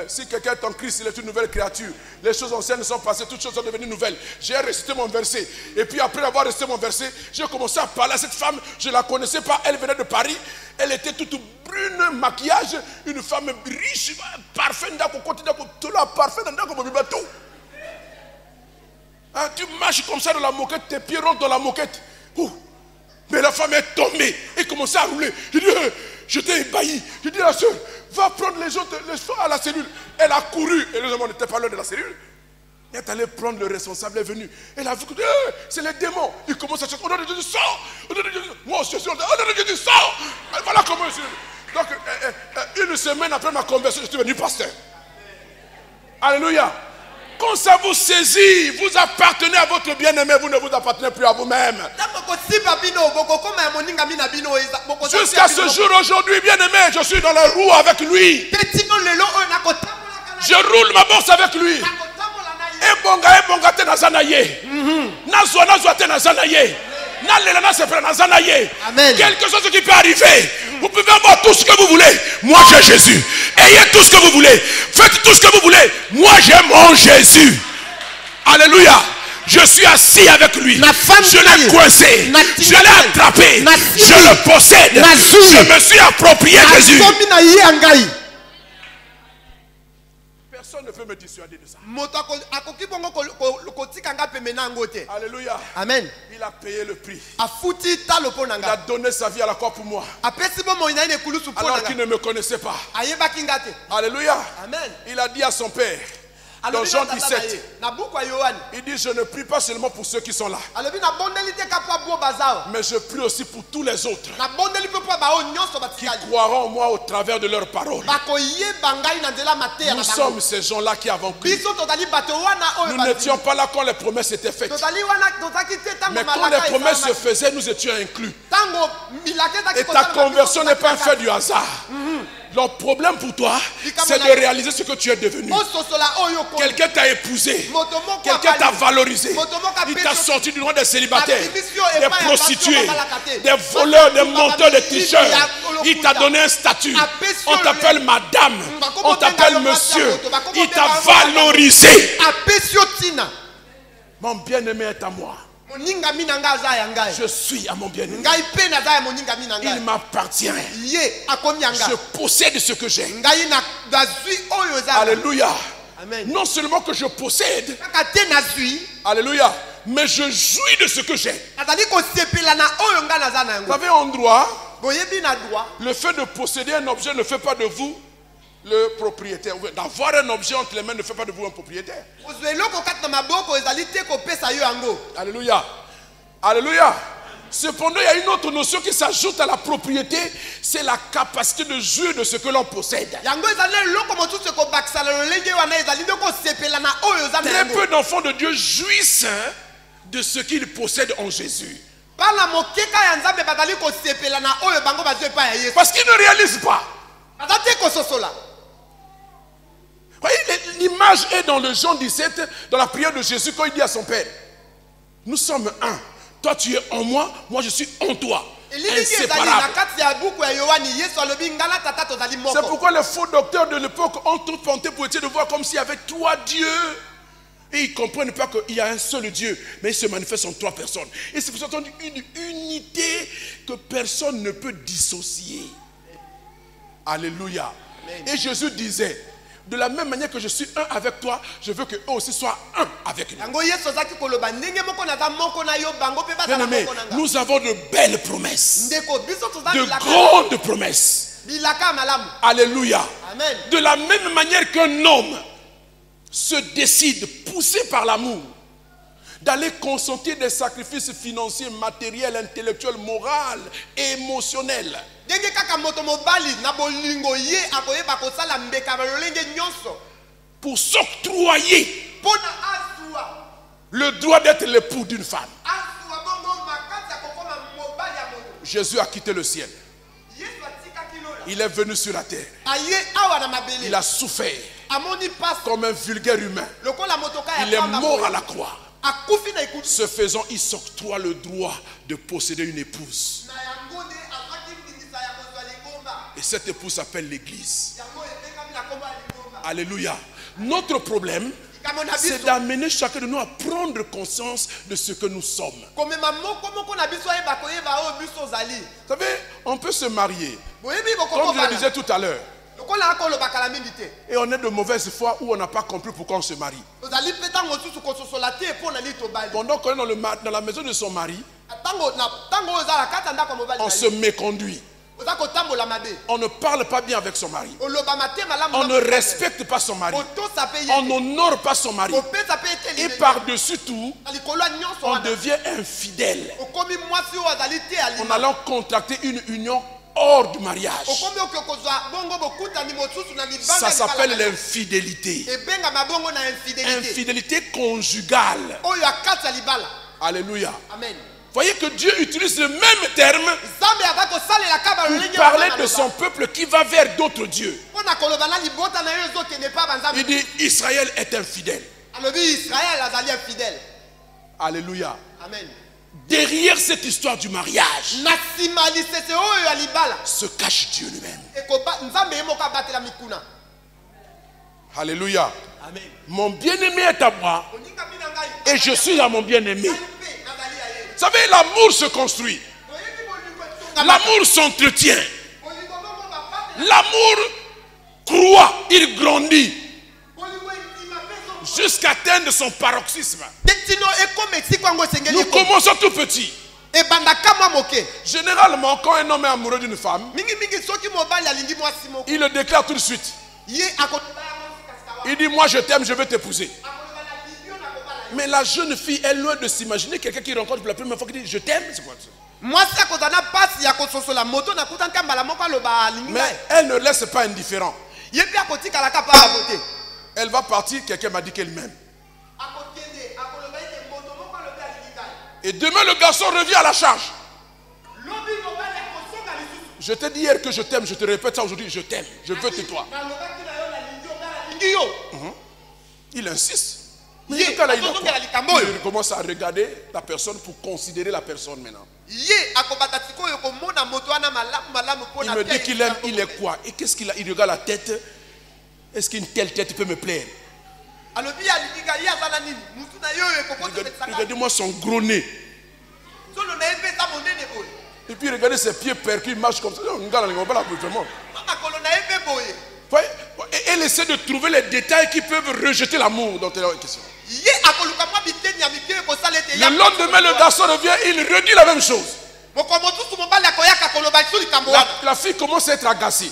Si quelqu'un est en Christ, il est une nouvelle créature. Les choses anciennes sont passées, toutes choses sont devenues nouvelles. J'ai récité mon verset. Et puis après avoir récité mon verset, j'ai commencé à parler à cette femme. Je ne la connaissais pas. Elle venait de Paris. Elle était toute brune, maquillage. Une femme riche, parfait, tu marches comme ça dans la moquette, tes pieds rentrent dans la moquette. Mais la femme est tombée et commençait à rouler. Je dis, j'étais ébahi. Je dis à la soeur, va prendre les autres à la cellule. Elle a couru. Et les hommes n'étaient pas loin de la cellule. Elle est allée prendre le responsable, elle est venue. Elle a vu que c'est les démons. Il commence à chercher. Au nom de Jésus, sors. Au nom de Jésus, moi je suis au nom de Jésus, sors. Voilà comment je suis. Donc, une semaine après ma conversion, je suis devenu pasteur. Alléluia. Quand ça vous saisit, vous appartenez à votre bien-aimé, vous ne vous appartenez plus à vous-même. Jusqu'à ce jour, aujourd'hui, bien-aimé, je suis dans la roue avec lui. Je roule ma bourse avec lui. Ebonga te nazanaye. Nazwa te nazanaye. Quelque chose qui peut arriver. Vous pouvez avoir tout ce que vous voulez. Moi j'ai Jésus. Ayez tout ce que vous voulez. Faites tout ce que vous voulez. Moi j'ai mon Jésus. Alléluia. Je suis assis avec lui. Je l'ai coincé. Je l'ai attrapé. Je le possède. Je me suis approprié Jésus. Personne ne peut me dissuader de ça. Alléluia. Amen. Il a payé le prix. Il a donné sa vie à la croix pour moi. Alors qu'il ne me connaissait pas. Alléluia. Amen. Il a dit à son père, dans Jean 17, il dit, je ne prie pas seulement pour ceux qui sont là, mais je prie aussi pour tous les autres qui croiront en moi au travers de leurs paroles. Nous sommes ces gens-là qui avons cru. Nous n'étions pas là quand les promesses étaient faites, mais quand les promesses se faisaient, nous étions inclus. Et ta conversion n'est pas un fait du hasard. Le problème pour toi, c'est de réaliser ce que tu es devenu. Quelqu'un t'a épousé, quelqu'un t'a valorisé, il t'a sorti du droit des célibataires, des prostituées, des voleurs, des menteurs, des tricheurs. Il t'a donné un statut. On t'appelle madame, on t'appelle monsieur. Il t'a valorisé. Mon bien-aimé est à moi. Je suis à mon bien-aimé. Il m'appartient. Je possède ce que j'ai. Alléluia. Non seulement que je possède, alléluia, mais je jouis de ce que j'ai. Vous avez un droit. Le fait de posséder un objet ne fait pas de vous le propriétaire. D'avoir un objet entre les mains ne fait pas de vous un propriétaire. Alléluia. Alléluia. Cependant, il y a une autre notion qui s'ajoute à la propriété, c'est la capacité de jouir de ce que l'on possède. Très peu d'enfants de Dieu jouissent de ce qu'ils possèdent en Jésus. Parce qu'ils ne réalisent pas. Voyez, l'image est dans le Jean 17, dans la prière de Jésus, quand il dit à son Père, nous sommes un. Toi tu es en moi, moi je suis en toi. Inséparable. C'est pourquoi les faux docteurs de l'époque ont tout tenté pour essayer de voir comme s'il y avait trois dieux. Et ils ne comprennent pas qu'il y a un seul Dieu, mais il se manifeste en trois personnes. Et c'est pour ça qu'on dit une unité que personne ne peut dissocier. Alléluia. Et Jésus disait, de la même manière que je suis un avec toi, je veux qu'eux aussi soient un avec nous. Bien-aimés, nous avons de belles promesses, de grandes promesses. Alléluia. Amen. De la même manière qu'un homme se décide, poussé par l'amour, d'aller consentir des sacrifices financiers, matériels, intellectuels, moraux et émotionnels, pour s'octroyer le droit d'être l'époux d'une femme. Jésus a quitté le ciel. Il est venu sur la terre. Il a souffert comme un vulgaire humain. Il est mort à la croix. Ce faisant, il s'octroie le droit de posséder une épouse. Et cette épouse s'appelle l'Église. Alléluia. Notre problème, c'est d'amener chacun de nous à prendre conscience de ce que nous sommes. Vous savez, on peut se marier. Comme je le disais tout à l'heure, Et on est de mauvaise foi où on n'a pas compris pourquoi on se marie. Pendant qu'on est dans la maison de son mari, on se méconduit. On ne parle pas bien avec son mari. On ne respecte pas son mari. On n'honore pas son mari. Et par-dessus tout, on devient infidèle en allant contracter une union hors du mariage. Ça s'appelle l'infidélité. Infidélité conjugale. Alléluia. Amen. Voyez que Dieu utilise le même terme pour parler de son peuple qui va vers d'autres dieux. Il dit Israël est infidèle. Alléluia. Amen. Derrière cette histoire du mariage se cache Dieu lui-même. Alléluia. Amen. Mon bien-aimé est à moi et je suis à mon bien-aimé. Vous savez, l'amour se construit. L'amour s'entretient. L'amour croît, il grandit jusqu'à atteindre son paroxysme. Nous commençons tout petit. Généralement, quand un homme est amoureux d'une femme, il le déclare tout de suite. Il dit, moi je t'aime, je veux t'épouser. Mais la jeune fille est loin de s'imaginer quelqu'un qui rencontre pour la première fois qui dit je t'aime. C'est quoi ça? Mais elle ne laisse pas indifférent. Elle va partir, quelqu'un m'a dit qu'elle m'aime. Et demain le garçon revient à la charge. Je t'ai dit hier que je t'aime, je te répète ça aujourd'hui, je t'aime, je veux tais-toi. Il insiste. Mais il commence à regarder la personne pour considérer la personne maintenant. Il me dit qu'il aime, il est quoi? Et qu'est-ce qu'il a? Il regarde la tête. Est-ce qu'une telle tête peut me plaire? Regardez-moi son gros nez. Et puis regardez ses pieds percus, il marche comme ça. Elle essaie de trouver les détails qui peuvent rejeter l'amour dont elle est question. Le lendemain, le garçon revient, il redit la même chose. La fille commence à être agacée.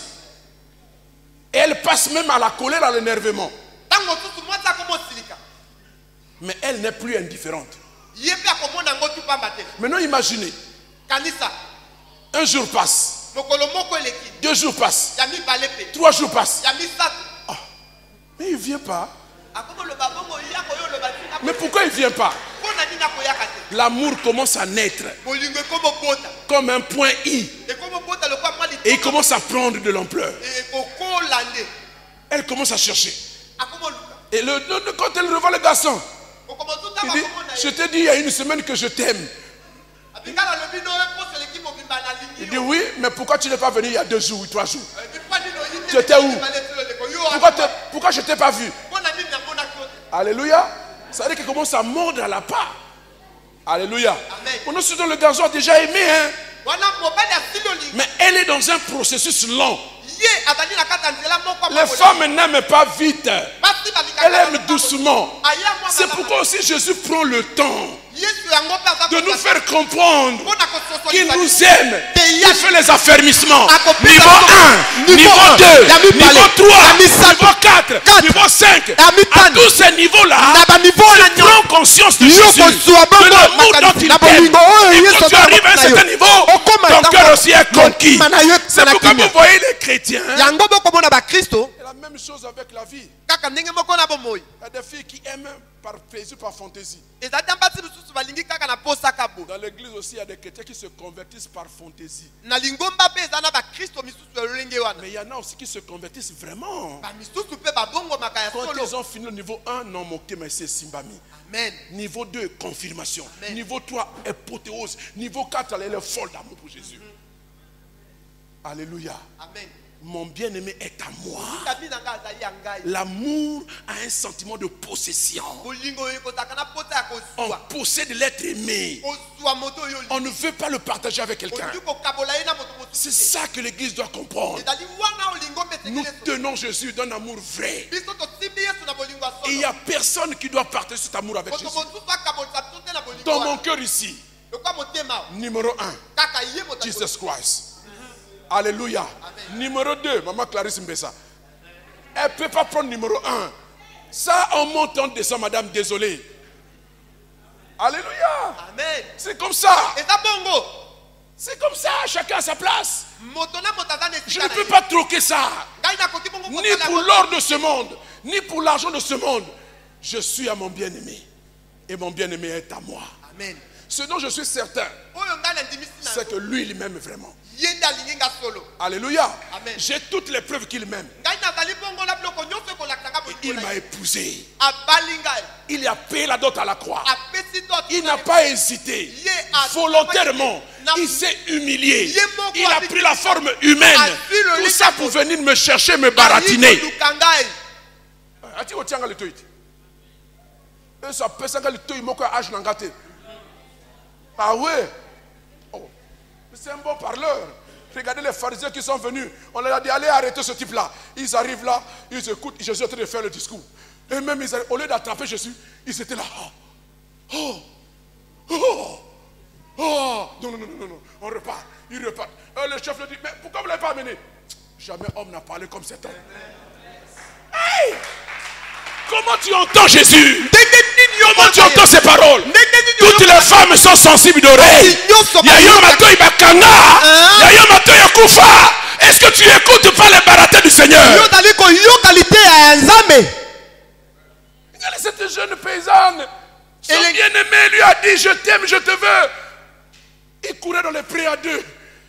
Et elle passe même à la colère, à l'énervement. Mais elle n'est plus indifférente. Maintenant, imaginez. Un jour passe. 2 jours passent. 3 jours passent. Oh, mais il ne vient pas. Mais pourquoi il ne vient pas? L'amour commence à naître comme un point I. Et il commence à prendre de l'ampleur. Elle commence à chercher. Et quand elle revoit le garçon, il dit, je t'ai dit il y a 1 semaine que je t'aime. Il dit oui, mais pourquoi tu n'es pas venu il y a 2 jours ou 3 jours? Tu étais où? Pourquoi je ne t'ai pas vu? Alléluia. Ça veut dire qu'il commence à mordre à la part. Alléluia. Pendant ce temps, le garçon a déjà aimé. Hein? Mais elle est dans un processus lent. Les femmes n'aiment pas vite. Elle aime doucement. C'est pourquoi aussi Jésus prend le temps de nous faire comprendre qu'il nous aime. Il fait les affermissements. Niveau 1, niveau 2, niveau 3, niveau 4, niveau 5. À tous ces niveaux-là, tu prends conscience de Jésus, de l'amour dont il t'aime. Et quand tu arrives à un certain niveau, ton cœur aussi est conquis. C'est pourquoi vous voyez les chrétiens. Et la même chose avec la vie. Il y a des filles qui aiment par plaisir, par fantaisie. Dans l'église aussi, il y a des chrétiens qui se convertissent par fantaisie. Mais il y en a aussi qui se convertissent vraiment. Quand ils ont fini le niveau 1, non, moqué, mais c'est Simbami. Amen. Niveau 2, confirmation. Amen. Niveau 3, apothéose. Niveau 4, elle est folle d'amour pour Jésus. Alléluia. Amen. Mon bien-aimé est à moi. L'amour a un sentiment de possession. On possède l'être aimé. On ne veut pas le partager avec quelqu'un. C'est ça que l'Église doit comprendre. Nous tenons Jésus d'un amour vrai. Et il n'y a personne qui doit partager cet amour avec Jésus. Dans mon cœur ici, numéro 1, Jesus Christ. Alléluia. Amen. Numéro 2, Maman Clarisse Mbessa. Elle ne peut pas prendre numéro 1. Ça, on monte, on descend, madame, désolé. Alléluia. Amen. C'est comme ça. C'est comme ça, chacun à sa place. Je ne peux pas troquer ça. Ni pour l'or de ce monde, ni pour l'argent de ce monde. Je suis à mon bien-aimé. Et mon bien-aimé est à moi. Amen. Ce dont je suis certain, c'est que lui, il m'aime vraiment. Alléluia. J'ai toutes les preuves qu'il m'aime. Il m'a épousé. Il a payé la dot à la croix. Il n'a pas hésité. Volontairement, il s'est humilié. Il a pris la forme humaine. Tout ça pour venir me chercher, me baratiner. Ah ouais. Oh. C'est un bon parleur. Regardez les pharisiens qui sont venus. On leur a dit, allez arrêter ce type-là. Ils arrivent là, ils écoutent Jésus est en train de faire le discours. Et même ils arrivent, au lieu d'attraper Jésus, ils étaient là. Oh, oh, oh. Non, non, non, non, non. On repart. Ils repartent. Le chef lui dit, mais pourquoi vous ne l'avez pas amené? Jamais homme n'a parlé comme cet homme. Hey! Comment tu entends Jésus? Comment tu entends ces paroles? Toutes les femmes sont sensibles d'oreille. Est-ce que tu écoutes pas les baratés du Seigneur? Cette jeune paysanne, son bien-aimé lui a dit, je t'aime, je te veux. Il courait dans les prés à deux.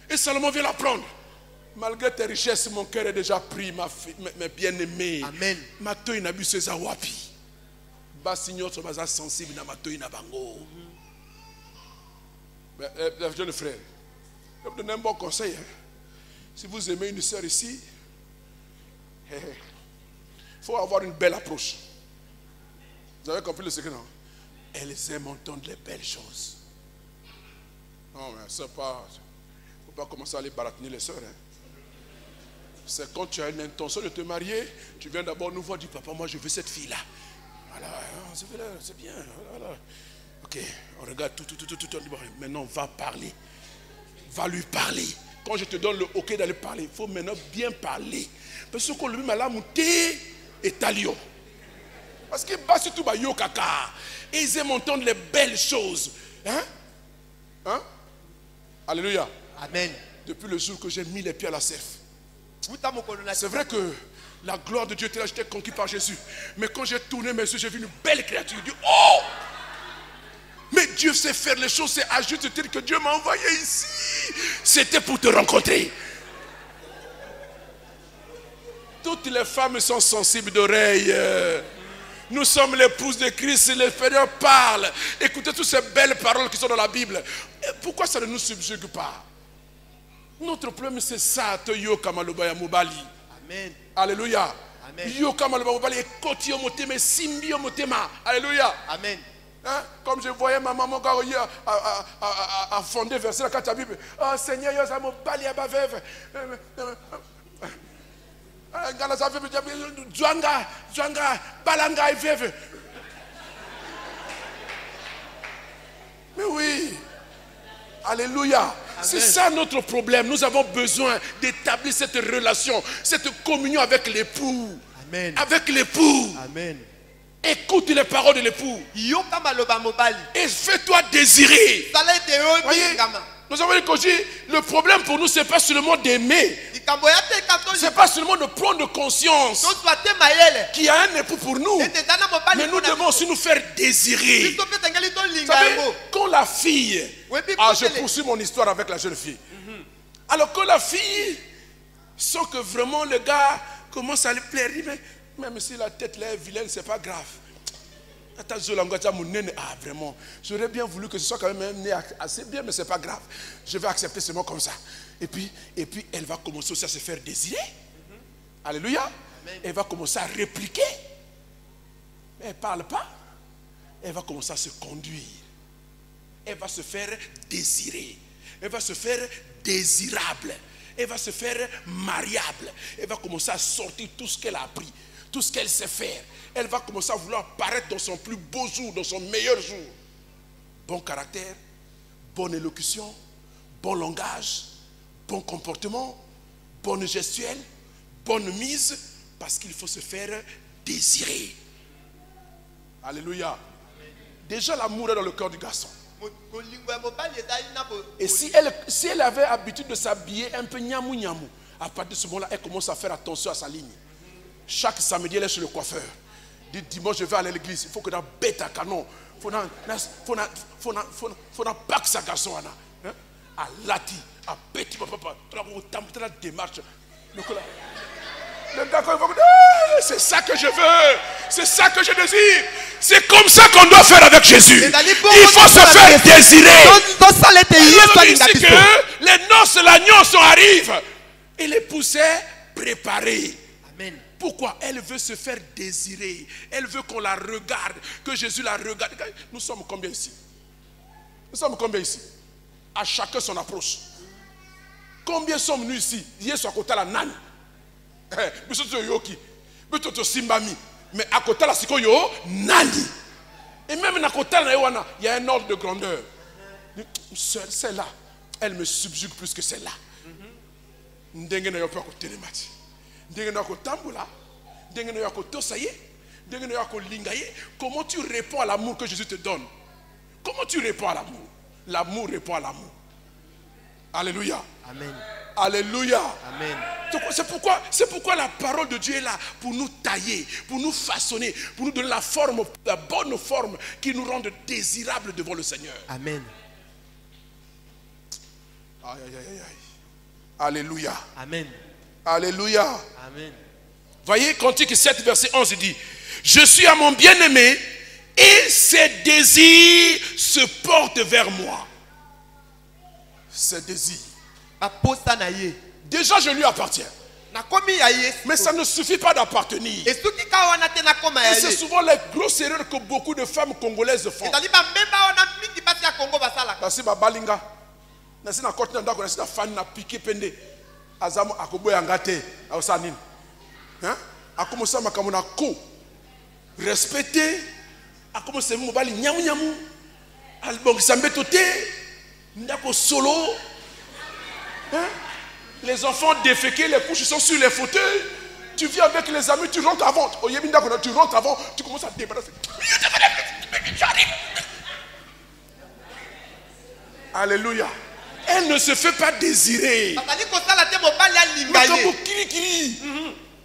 Et Salomon vient la prendre. Malgré tes richesses, mon cœur est déjà pris, mes bien-aimés. Amen. Matoi n'a bu ses awapi. Basignon sobaza sensible na matoi na bango. Jeune frère, je vais vous donner un bon conseil. Si vous aimez une sœur ici, il faut avoir une belle approche. Vous avez compris le secret, non? Elles aiment entendre les belles choses. Non, mais c'est pas. Il ne faut pas commencer à aller baratiner les sœurs. Hein. C'est quand tu as une intention de te marier, tu viens d'abord nous voir, dis papa, moi je veux cette fille-là. Voilà, c'est bien. Voilà. Ok, on regarde tout. Maintenant, va parler. Va lui parler. Quand je te donne le ok d'aller parler, il faut maintenant bien parler. Parce que le même monté et talio. Parce que basse tout ba yo kaka. Et ils aiment entendre les belles choses. Hein? Alléluia. Amen. Depuis le jour que j'ai mis les pieds à la serre. C'est vrai que la gloire de Dieu était là, j'étais conquis par Jésus. Mais quand j'ai tourné mes yeux, j'ai vu une belle créature. Je dis, oh! Mais Dieu sait faire les choses, c'est à juste dire que Dieu m'a envoyé ici. C'était pour te rencontrer. Toutes les femmes sont sensibles d'oreille. Nous sommes l'épouse de Christ, le Seigneur parle. Écoutez toutes ces belles paroles qui sont dans la Bible. Et pourquoi ça ne nous subjugue pas? Notre problème c'est ça. Amen. Alléluia. Alléluia. Amen. Hein? Comme je voyais ma maman à fonder verset la carte de la Bible. Oh Seigneur, yo ça me bali à veuve. Balanga veuve. Mais oui. Alléluia. C'est ça notre problème. Nous avons besoin d'établir cette relation, cette communion avec l'époux. Amen. Avec l'époux. Amen. Écoute les paroles de l'époux. Et fais-toi désirer. Voyez, nous avons dit le problème pour nous, ce n'est pas seulement d'aimer. Ce n'est pas seulement de prendre conscience qu'il y a un époux pour nous. Mais nous devons aussi nous faire désirer. Vous savez, quand la fille... je poursuis mon histoire avec la jeune fille. Alors quand la fille sent que vraiment le gars commence à lui plaire, mais même si la tête là est vilaine, c'est pas grave. Vraiment, j'aurais bien voulu que ce soit quand même un nez assez bien, mais c'est pas grave. Je vais accepter ce mot comme ça. Et puis elle va commencer aussi à se faire désirer. Alléluia. Amen. Elle va commencer à répliquer. Mais elle ne parle pas. Elle va commencer à se conduire. Elle va se faire désirer. Elle va se faire désirable. Elle va se faire mariable. Elle va commencer à sortir tout ce qu'elle a appris, tout ce qu'elle sait faire. Elle va commencer à vouloir paraître dans son plus beau jour, dans son meilleur jour. Bon caractère, bonne élocution, bon langage, bon comportement, bonne gestuelle, bonne mise, parce qu'il faut se faire désirer. Alléluia. Déjà l'amour est dans le cœur du garçon. Et si elle avait l'habitude de s'habiller un peu nyamou nyamou, à partir de ce moment-là, elle commence à faire attention à sa ligne. Chaque samedi, elle est chez le coiffeur. Dit dimanche, je vais aller à l'église. Il faut que dans bête à canon. Faut dans pack sa garçon. À lati, à petit papa, la démarche. Le gars, c'est ça que je veux. C'est ça que je désire. C'est comme ça qu'on doit faire avec Jésus. Il faut se faire désirer. Ici que les noces, l'agneau arrivent. Et l'épouse est préparée. Amen. Pourquoi? Elle veut se faire désirer. Elle veut qu'on la regarde. Que Jésus la regarde. Nous sommes combien ici? Nous sommes combien ici? À chacun son approche. Combien sommes-nous ici? Hier sur côté la nani. Mais à côté de la sikoyo, nani. Et même à côté de la il y a un ordre de grandeur. Celle-là, elle me subjugue plus que celle-là. Comment tu réponds à l'amour que Jésus te donne? Comment tu réponds à l'amour? L'amour répond à l'amour. Alléluia. Amen. Alléluia. Amen. C'est pourquoi la parole de Dieu est là pour nous tailler, pour nous façonner, pour nous donner la forme, la bonne forme qui nous rende désirables devant le Seigneur. Amen. Aïe, aïe, aïe, aïe. Alléluia. Amen. Alléluia. Amen. Voyez, Cantique 7, verset 11, il dit: je suis à mon bien-aimé et ses désirs se portent vers moi. Ses désirs. Déjà, je lui appartiens. Mais ça ne suffit pas d'appartenir. Et c'est souvent les grosses erreurs que beaucoup de femmes congolaises font. Respecter. Solo. Les enfants déféqués, les couches sont sur les fauteuils. Tu viens avec les amis, tu rentres avant. Tu rentres avant, tu commences à te débarrasser. Alléluia. Elle ne se fait pas désirer.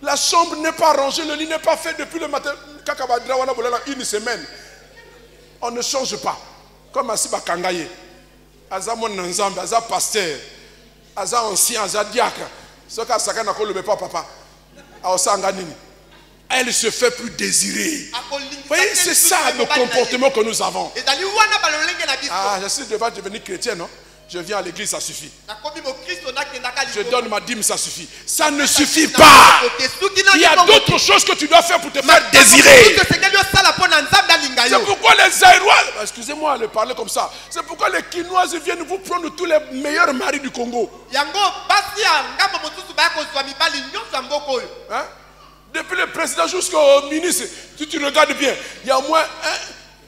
La chambre n'est pas rangée, le lit n'est pas fait depuis le matin. Une semaine. On ne change pas. Comme Asiba Kangaye. Aza mon nzambe, aza pasteur, aza ancien, aza diacre. Ce que ça n'a pas le papa. Elle se fait plus désirer. Vous voyez, c'est ça le comportement que nous avons. Ah, je suis devant devenir chrétien, non? Je viens à l'église, ça suffit. Je donne ma dîme, ça suffit. Ça ne suffit pas. Il y a d'autres choses que tu dois faire pour te faire désirer. C'est pourquoi les Aïrois, excusez-moi de parler comme ça, c'est pourquoi les Kinoises viennent vous prendre tous les meilleurs maris du Congo. Hein? Depuis le président jusqu'au ministre, si tu regardes bien, il y a au moins 1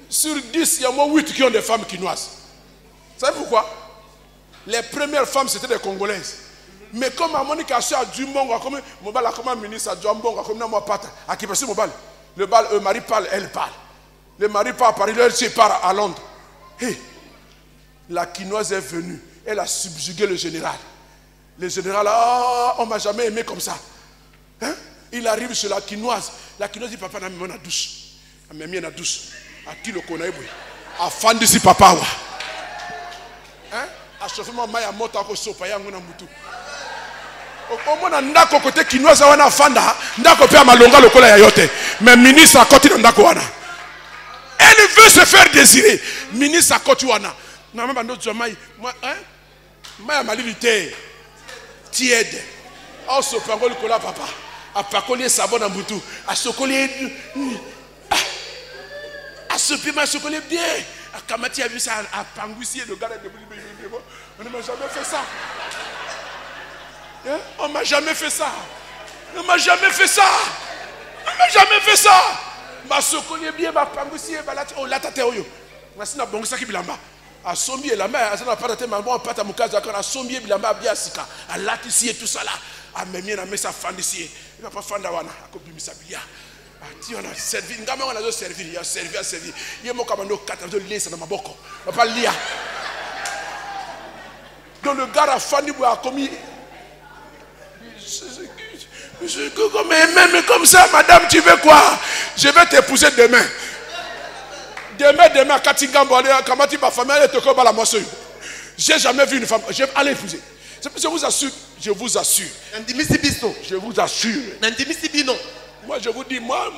sur 10, il y a au moins 8 qui ont des femmes Kinoises. Vous savez pourquoi? Les premières femmes, c'était des Congolaises. Mais comme à Monica a du monde, comme le ministre a du monde, comme moi, à qui passe le mari parle, elle parle. Le mari part à Paris, elle part à Londres. Hey, la Quinoise est venue, elle a subjugué le général. Le général, on ne m'a jamais aimé comme ça. Hein? Il arrive chez la Quinoise. La Quinoise dit: papa, n'a mis la douche. Elle m'a mis la douche. À qui le connaît? À fan de si papa. Hein? Achauffement maya mota ko sopa yango na mutu. Omona ndako côté Kinoise wana fanda, ndako pe malonga lokola ya yote. Mais ministre à côté ndako wana. Elle veut se faire désirer. Ministre à côté wana. Na même bando jamai, moi hein? Maya malilité. tiède. Oh, ce pangol kola papa. A pakoli savon dans boutou. A sokoli. A ce piment sokoli bien. A Kamati a vu ça à Pangoussier, le gars de on ne m'a jamais fait ça. Hein? On ne m'a jamais fait ça. On ne m'a jamais fait ça. On ne m'a jamais fait ça. Ma sokoli bien, ma Pangoussier, oh la tate oyo. Ma sina bongo saki bilamba. A sombi et la mère, a sana pata te maman pata mukaza quand a sombi bilamba bien sika. A latisi et tout ça là. A memie na mesa fandisi. Il va pas fanda wana. A kobi misabilia. On a servi, on a servi, il a servi. Il y a mon commando 4 de laisser dans ma boca. On va pas lire. Donc le gars a fanny a commis. Mais comme ça, madame, tu veux quoi? Je vais t'épouser demain. Demain, Katingambo, Kamati, ma famille, elle te colle la moisson. J'ai jamais vu une femme. Je vais aller épouser. Je vous assure. Je vous assure. Je vous assure. Moi, je vous dis, moi.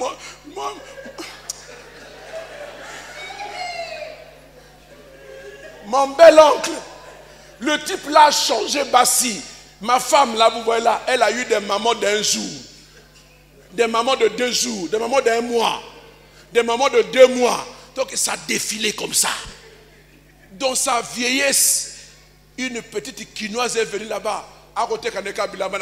Mon bel oncle, le type là a changé Bassi. Ma femme là, vous voyez là, elle a eu des mamans d'un jour, des mamans de 2 jours, des mamans d'1 mois, des mamans de 2 mois. Donc ça a défilé comme ça. Dans sa vieillesse, une petite quinoise est venue là-bas. À côté de Kaneka Bilama,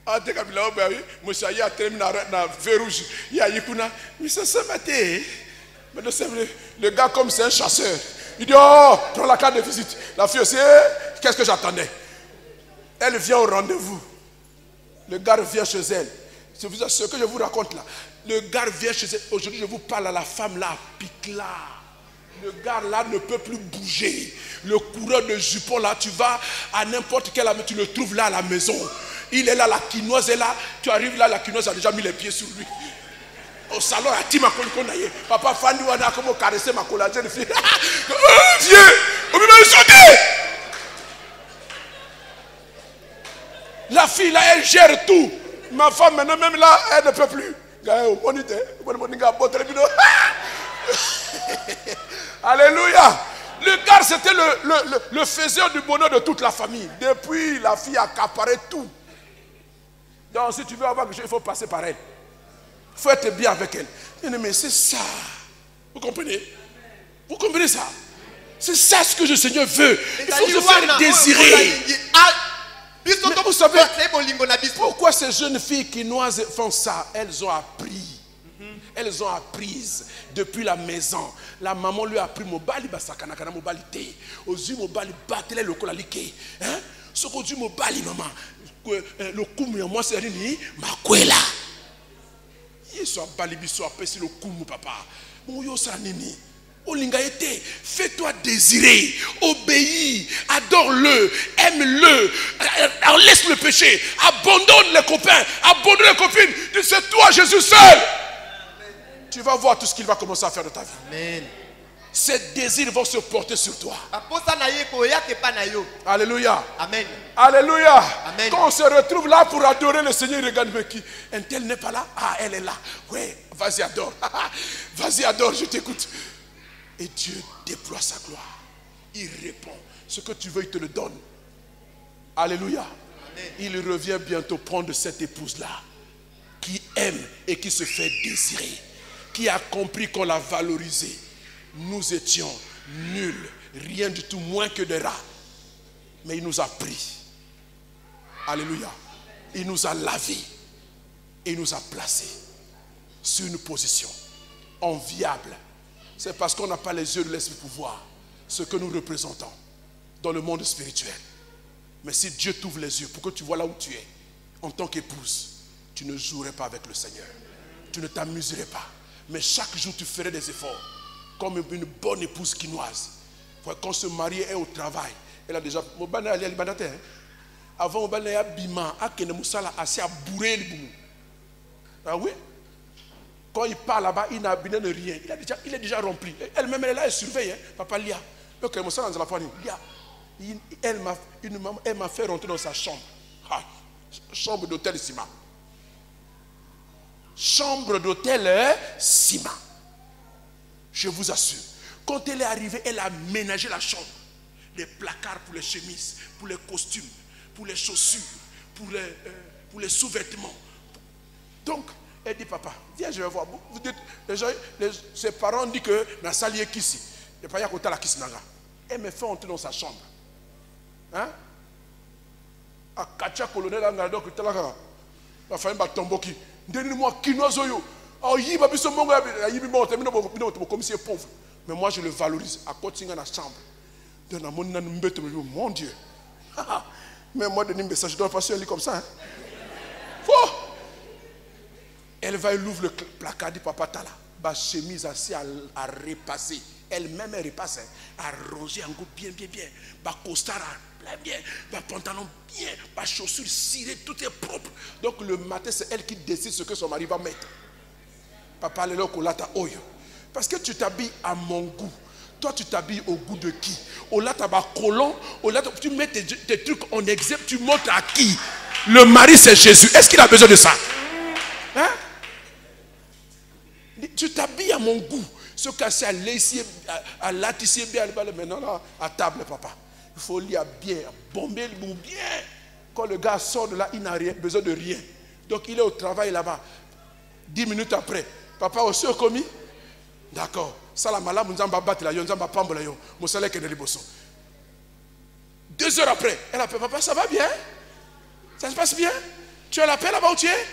ah, dès qu'il a obéi, monsieur a terminé na feu rouge. Il y a Yikuna. Mais ça se mettait. Mais le gars, comme c'est un chasseur, il dit, oh, prends la carte de visite. La fille aussi, qu'est-ce que j'attendais? Elle vient au rendez-vous. Le gars vient chez elle. C'est ce que je vous raconte là. Le gars vient chez elle. Aujourd'hui, je vous parle à la femme là, pique là. Le gars là ne peut plus bouger. Le coureur de jupon là, tu vas à n'importe quelle âme, tu le trouves là à la maison. Il est là, la quinoise est là. Tu arrives là, la quinoise a déjà mis les pieds sur lui. Au salon, à Tima Kolikonaye. Papa Fanny Wana, comment caresser ma collagène fille. Viens, on peut me sauter. La fille là, elle gère tout. Ma femme maintenant, même là, elle ne peut plus. Alléluia. Le gars, c'était le faiseur du bonheur de toute la famille. Depuis, la fille a accaparé tout. Donc, si tu veux avoir quelque chose, il faut passer par elle. Il faut être bien avec elle. Mais c'est ça. Vous comprenez? Vous comprenez ça? C'est ça ce que le Seigneur veut. Il faut se faire désirer. Vous savez pourquoi ces jeunes filles quinoises font ça? Elles ont appris. Elles ont appris depuis la maison. La maman lui a appris mobali basakanakana mobilité. Ozu mobali batele lokolalike. Hein? Ce qu'on dit mobali maman. Le kumu ya moi c'est rini makwela. Il soit balibi soit pesi le kumu papa. Mon yo sa nini. Olingaete, fais-toi désirer, obéis, adore-le, aime-le, laisse le péché, abandonne les copains, abandonne les copines. C'est toi Jésus seul. Tu vas voir tout ce qu'il va commencer à faire de ta vie. Amen. Ces désirs vont se porter sur toi. Alléluia. Amen. Alléluia. Amen. Quand on se retrouve là pour adorer le Seigneur, regarde mais qui. Un tel n'est pas là. Ah, elle est là. Oui, vas-y adore. Vas-y adore, je t'écoute. Et Dieu déploie sa gloire. Il répond. Ce que tu veux, il te le donne. Alléluia. Amen. Il revient bientôt prendre cette épouse-là qui aime et qui se fait désirer, qui a compris qu'on l'a valorisé. Nous étions nuls, rien du tout, moins que des rats. Mais il nous a pris. Alléluia. Il nous a lavé. Et il nous a placés sur une position enviable. C'est parce qu'on n'a pas les yeux de l'esprit pour voir ce que nous représentons dans le monde spirituel. Mais si Dieu t'ouvre les yeux pour que tu vois là où tu es, en tant qu'épouse, tu ne jouerais pas avec le Seigneur. Tu ne t'amuserais pas. Mais chaque jour, tu ferais des efforts. Comme une bonne épouse quinoise. Quand se marie est au travail, elle a déjà. Avant, elle a bima, assez à bourrer le boumou. Ah oui? Quand il part là-bas, il n'a bien de rien. Il est déjà rempli. Elle-même, elle est là, elle surveille. Hein? Papa Lia. Donc, elle m'a fait rentrer dans sa chambre. Ah, chambre d'hôtel Sima. Chambre d'hôtel Sima. Je vous assure. Quand elle est arrivée, elle a ménagé la chambre. Les placards pour les chemises, pour les costumes, pour les chaussures, pour les sous-vêtements. Donc, elle dit, papa, viens, je vais voir. Vous dites, ses parents disent que na salié kisi. Et pas y a côté la kisi naga. Elle me fait entrer dans sa chambre. Hein? A kacha colonel angado que talaka. La famille ba tomboki. Donne-moi kinozoyo. Oh yi ba biso mongo yi bi monte comme si pauvre. Mais moi je le valorise. À côté dans la chambre. Donne mon nan mbete mon Dieu. Mais moi donner un message, je dois passer un lit comme ça. Hein? Faux. Elle va, elle ouvre le placard, dit papa Tala. Ma chemise assez à repasser. Elle-même elle repasse. À ronger un goût bien. Ma costard bien. Ma pantalon bien. Ma chaussure cirée, tout est propre. Donc le matin, c'est elle qui décide ce que son mari va mettre. Papa, le kolata oyo. Parce que tu t'habilles à mon goût. Toi, tu t'habilles au goût de qui? Au lata ba colon, au lata, tu mets tes trucs en exemple, tu montres à qui? Le mari, c'est Jésus. Est-ce qu'il a besoin de ça? Hein? Tu t'habilles à mon goût. Ce casser à laissier, à latissier bien, maintenant là, à table, papa. Il faut lire bien, bomber le bout bien. Quand le gars sort de là, il n'a rien, besoin de rien. Donc il est au travail là-bas. 10 minutes après, papa aussi au commis. D'accord. Ça la malade, nous allons battre la yon, nous allons pambola yon. Mon salaire est de bosso. 2 heures après, elle appelle papa, ça va bien? Ça se passe bien? Tu as la paix là-bas où tu es?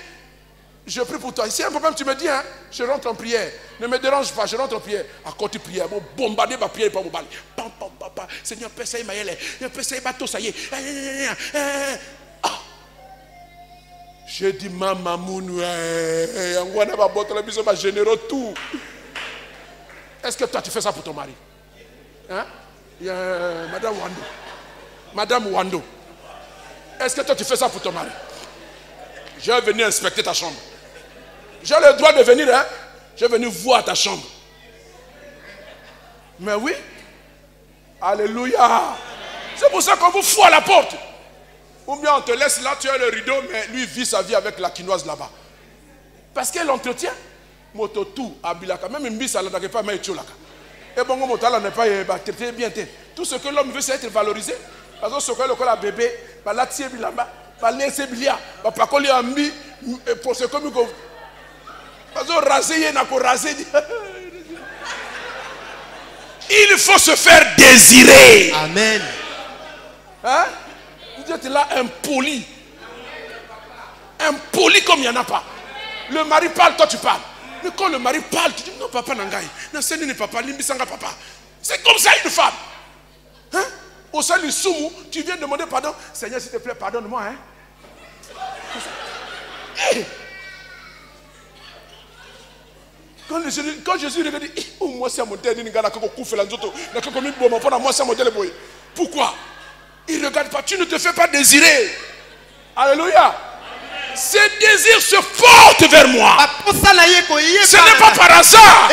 Je prie pour toi. Ici, un problème, tu me dis, hein, je rentre en prière. Ne me dérange pas, je rentre en prière. À côté de prière, bon, bombarder ma prière par mon bal. Pam, Seigneur, Père, ça y est, Maëlle. Père, ça y est, bateau, ça y est. J'ai dit, maman, mounou, généreux tout. Est-ce que toi, tu fais ça pour ton mari? Hein? Madame Wando. Est-ce que toi, tu fais ça pour ton mari? Je vais venir inspecter ta chambre. J'ai le droit de venir, hein? Je vais venir voir ta chambre. Mais oui. Alléluia. C'est pour ça qu'on vous fout à la porte. Ou bien on te laisse là, tu as le rideau, mais lui vit sa vie avec la quinoise là-bas. Parce qu'elle entretient. Moto tout, abilaka. Même une bise, elle n'a pas mal de et bon, mon talent n'est pas bien. Tout ce que l'homme veut, c'est être valorisé. Parce que ce que le bébé, la tienne, la laisser bilia, la pacoli ambi, pour ce que nous avons. Parce que raser, n'a pas rasé. Il faut se faire désirer. Amen. Hein? Vous êtes là impoli. Impoli comme il n'y en a pas. Le mari parle, toi tu parles. Mais quand le mari parle, tu dis non, papa Nangaï. Non, c'est n'est papa, Limbisanga papa. C'est comme ça une femme. Hein? Au sein du soumou, tu viens demander pardon. Seigneur, s'il te plaît, pardonne-moi. Hein? Hey! Quand Jésus regarde, dit, oh, moi c'est mon dernier gars, pourquoi? Il ne regarde pas, tu ne te fais pas désirer. Alléluia. Ces désirs se portent vers moi. Ce n'est pas par hasard.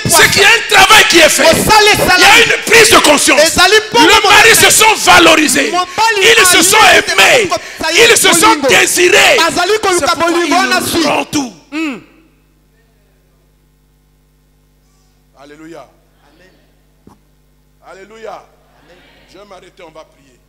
C'est qu'il y a un travail qui est fait. Il y a une prise de conscience. Le mari se sont valorisés. Ils se sont aimés. Ils se sont désirés. C'est pourquoi ils font tout. Alléluia. Alléluia. Je vais m'arrêter, on va prier.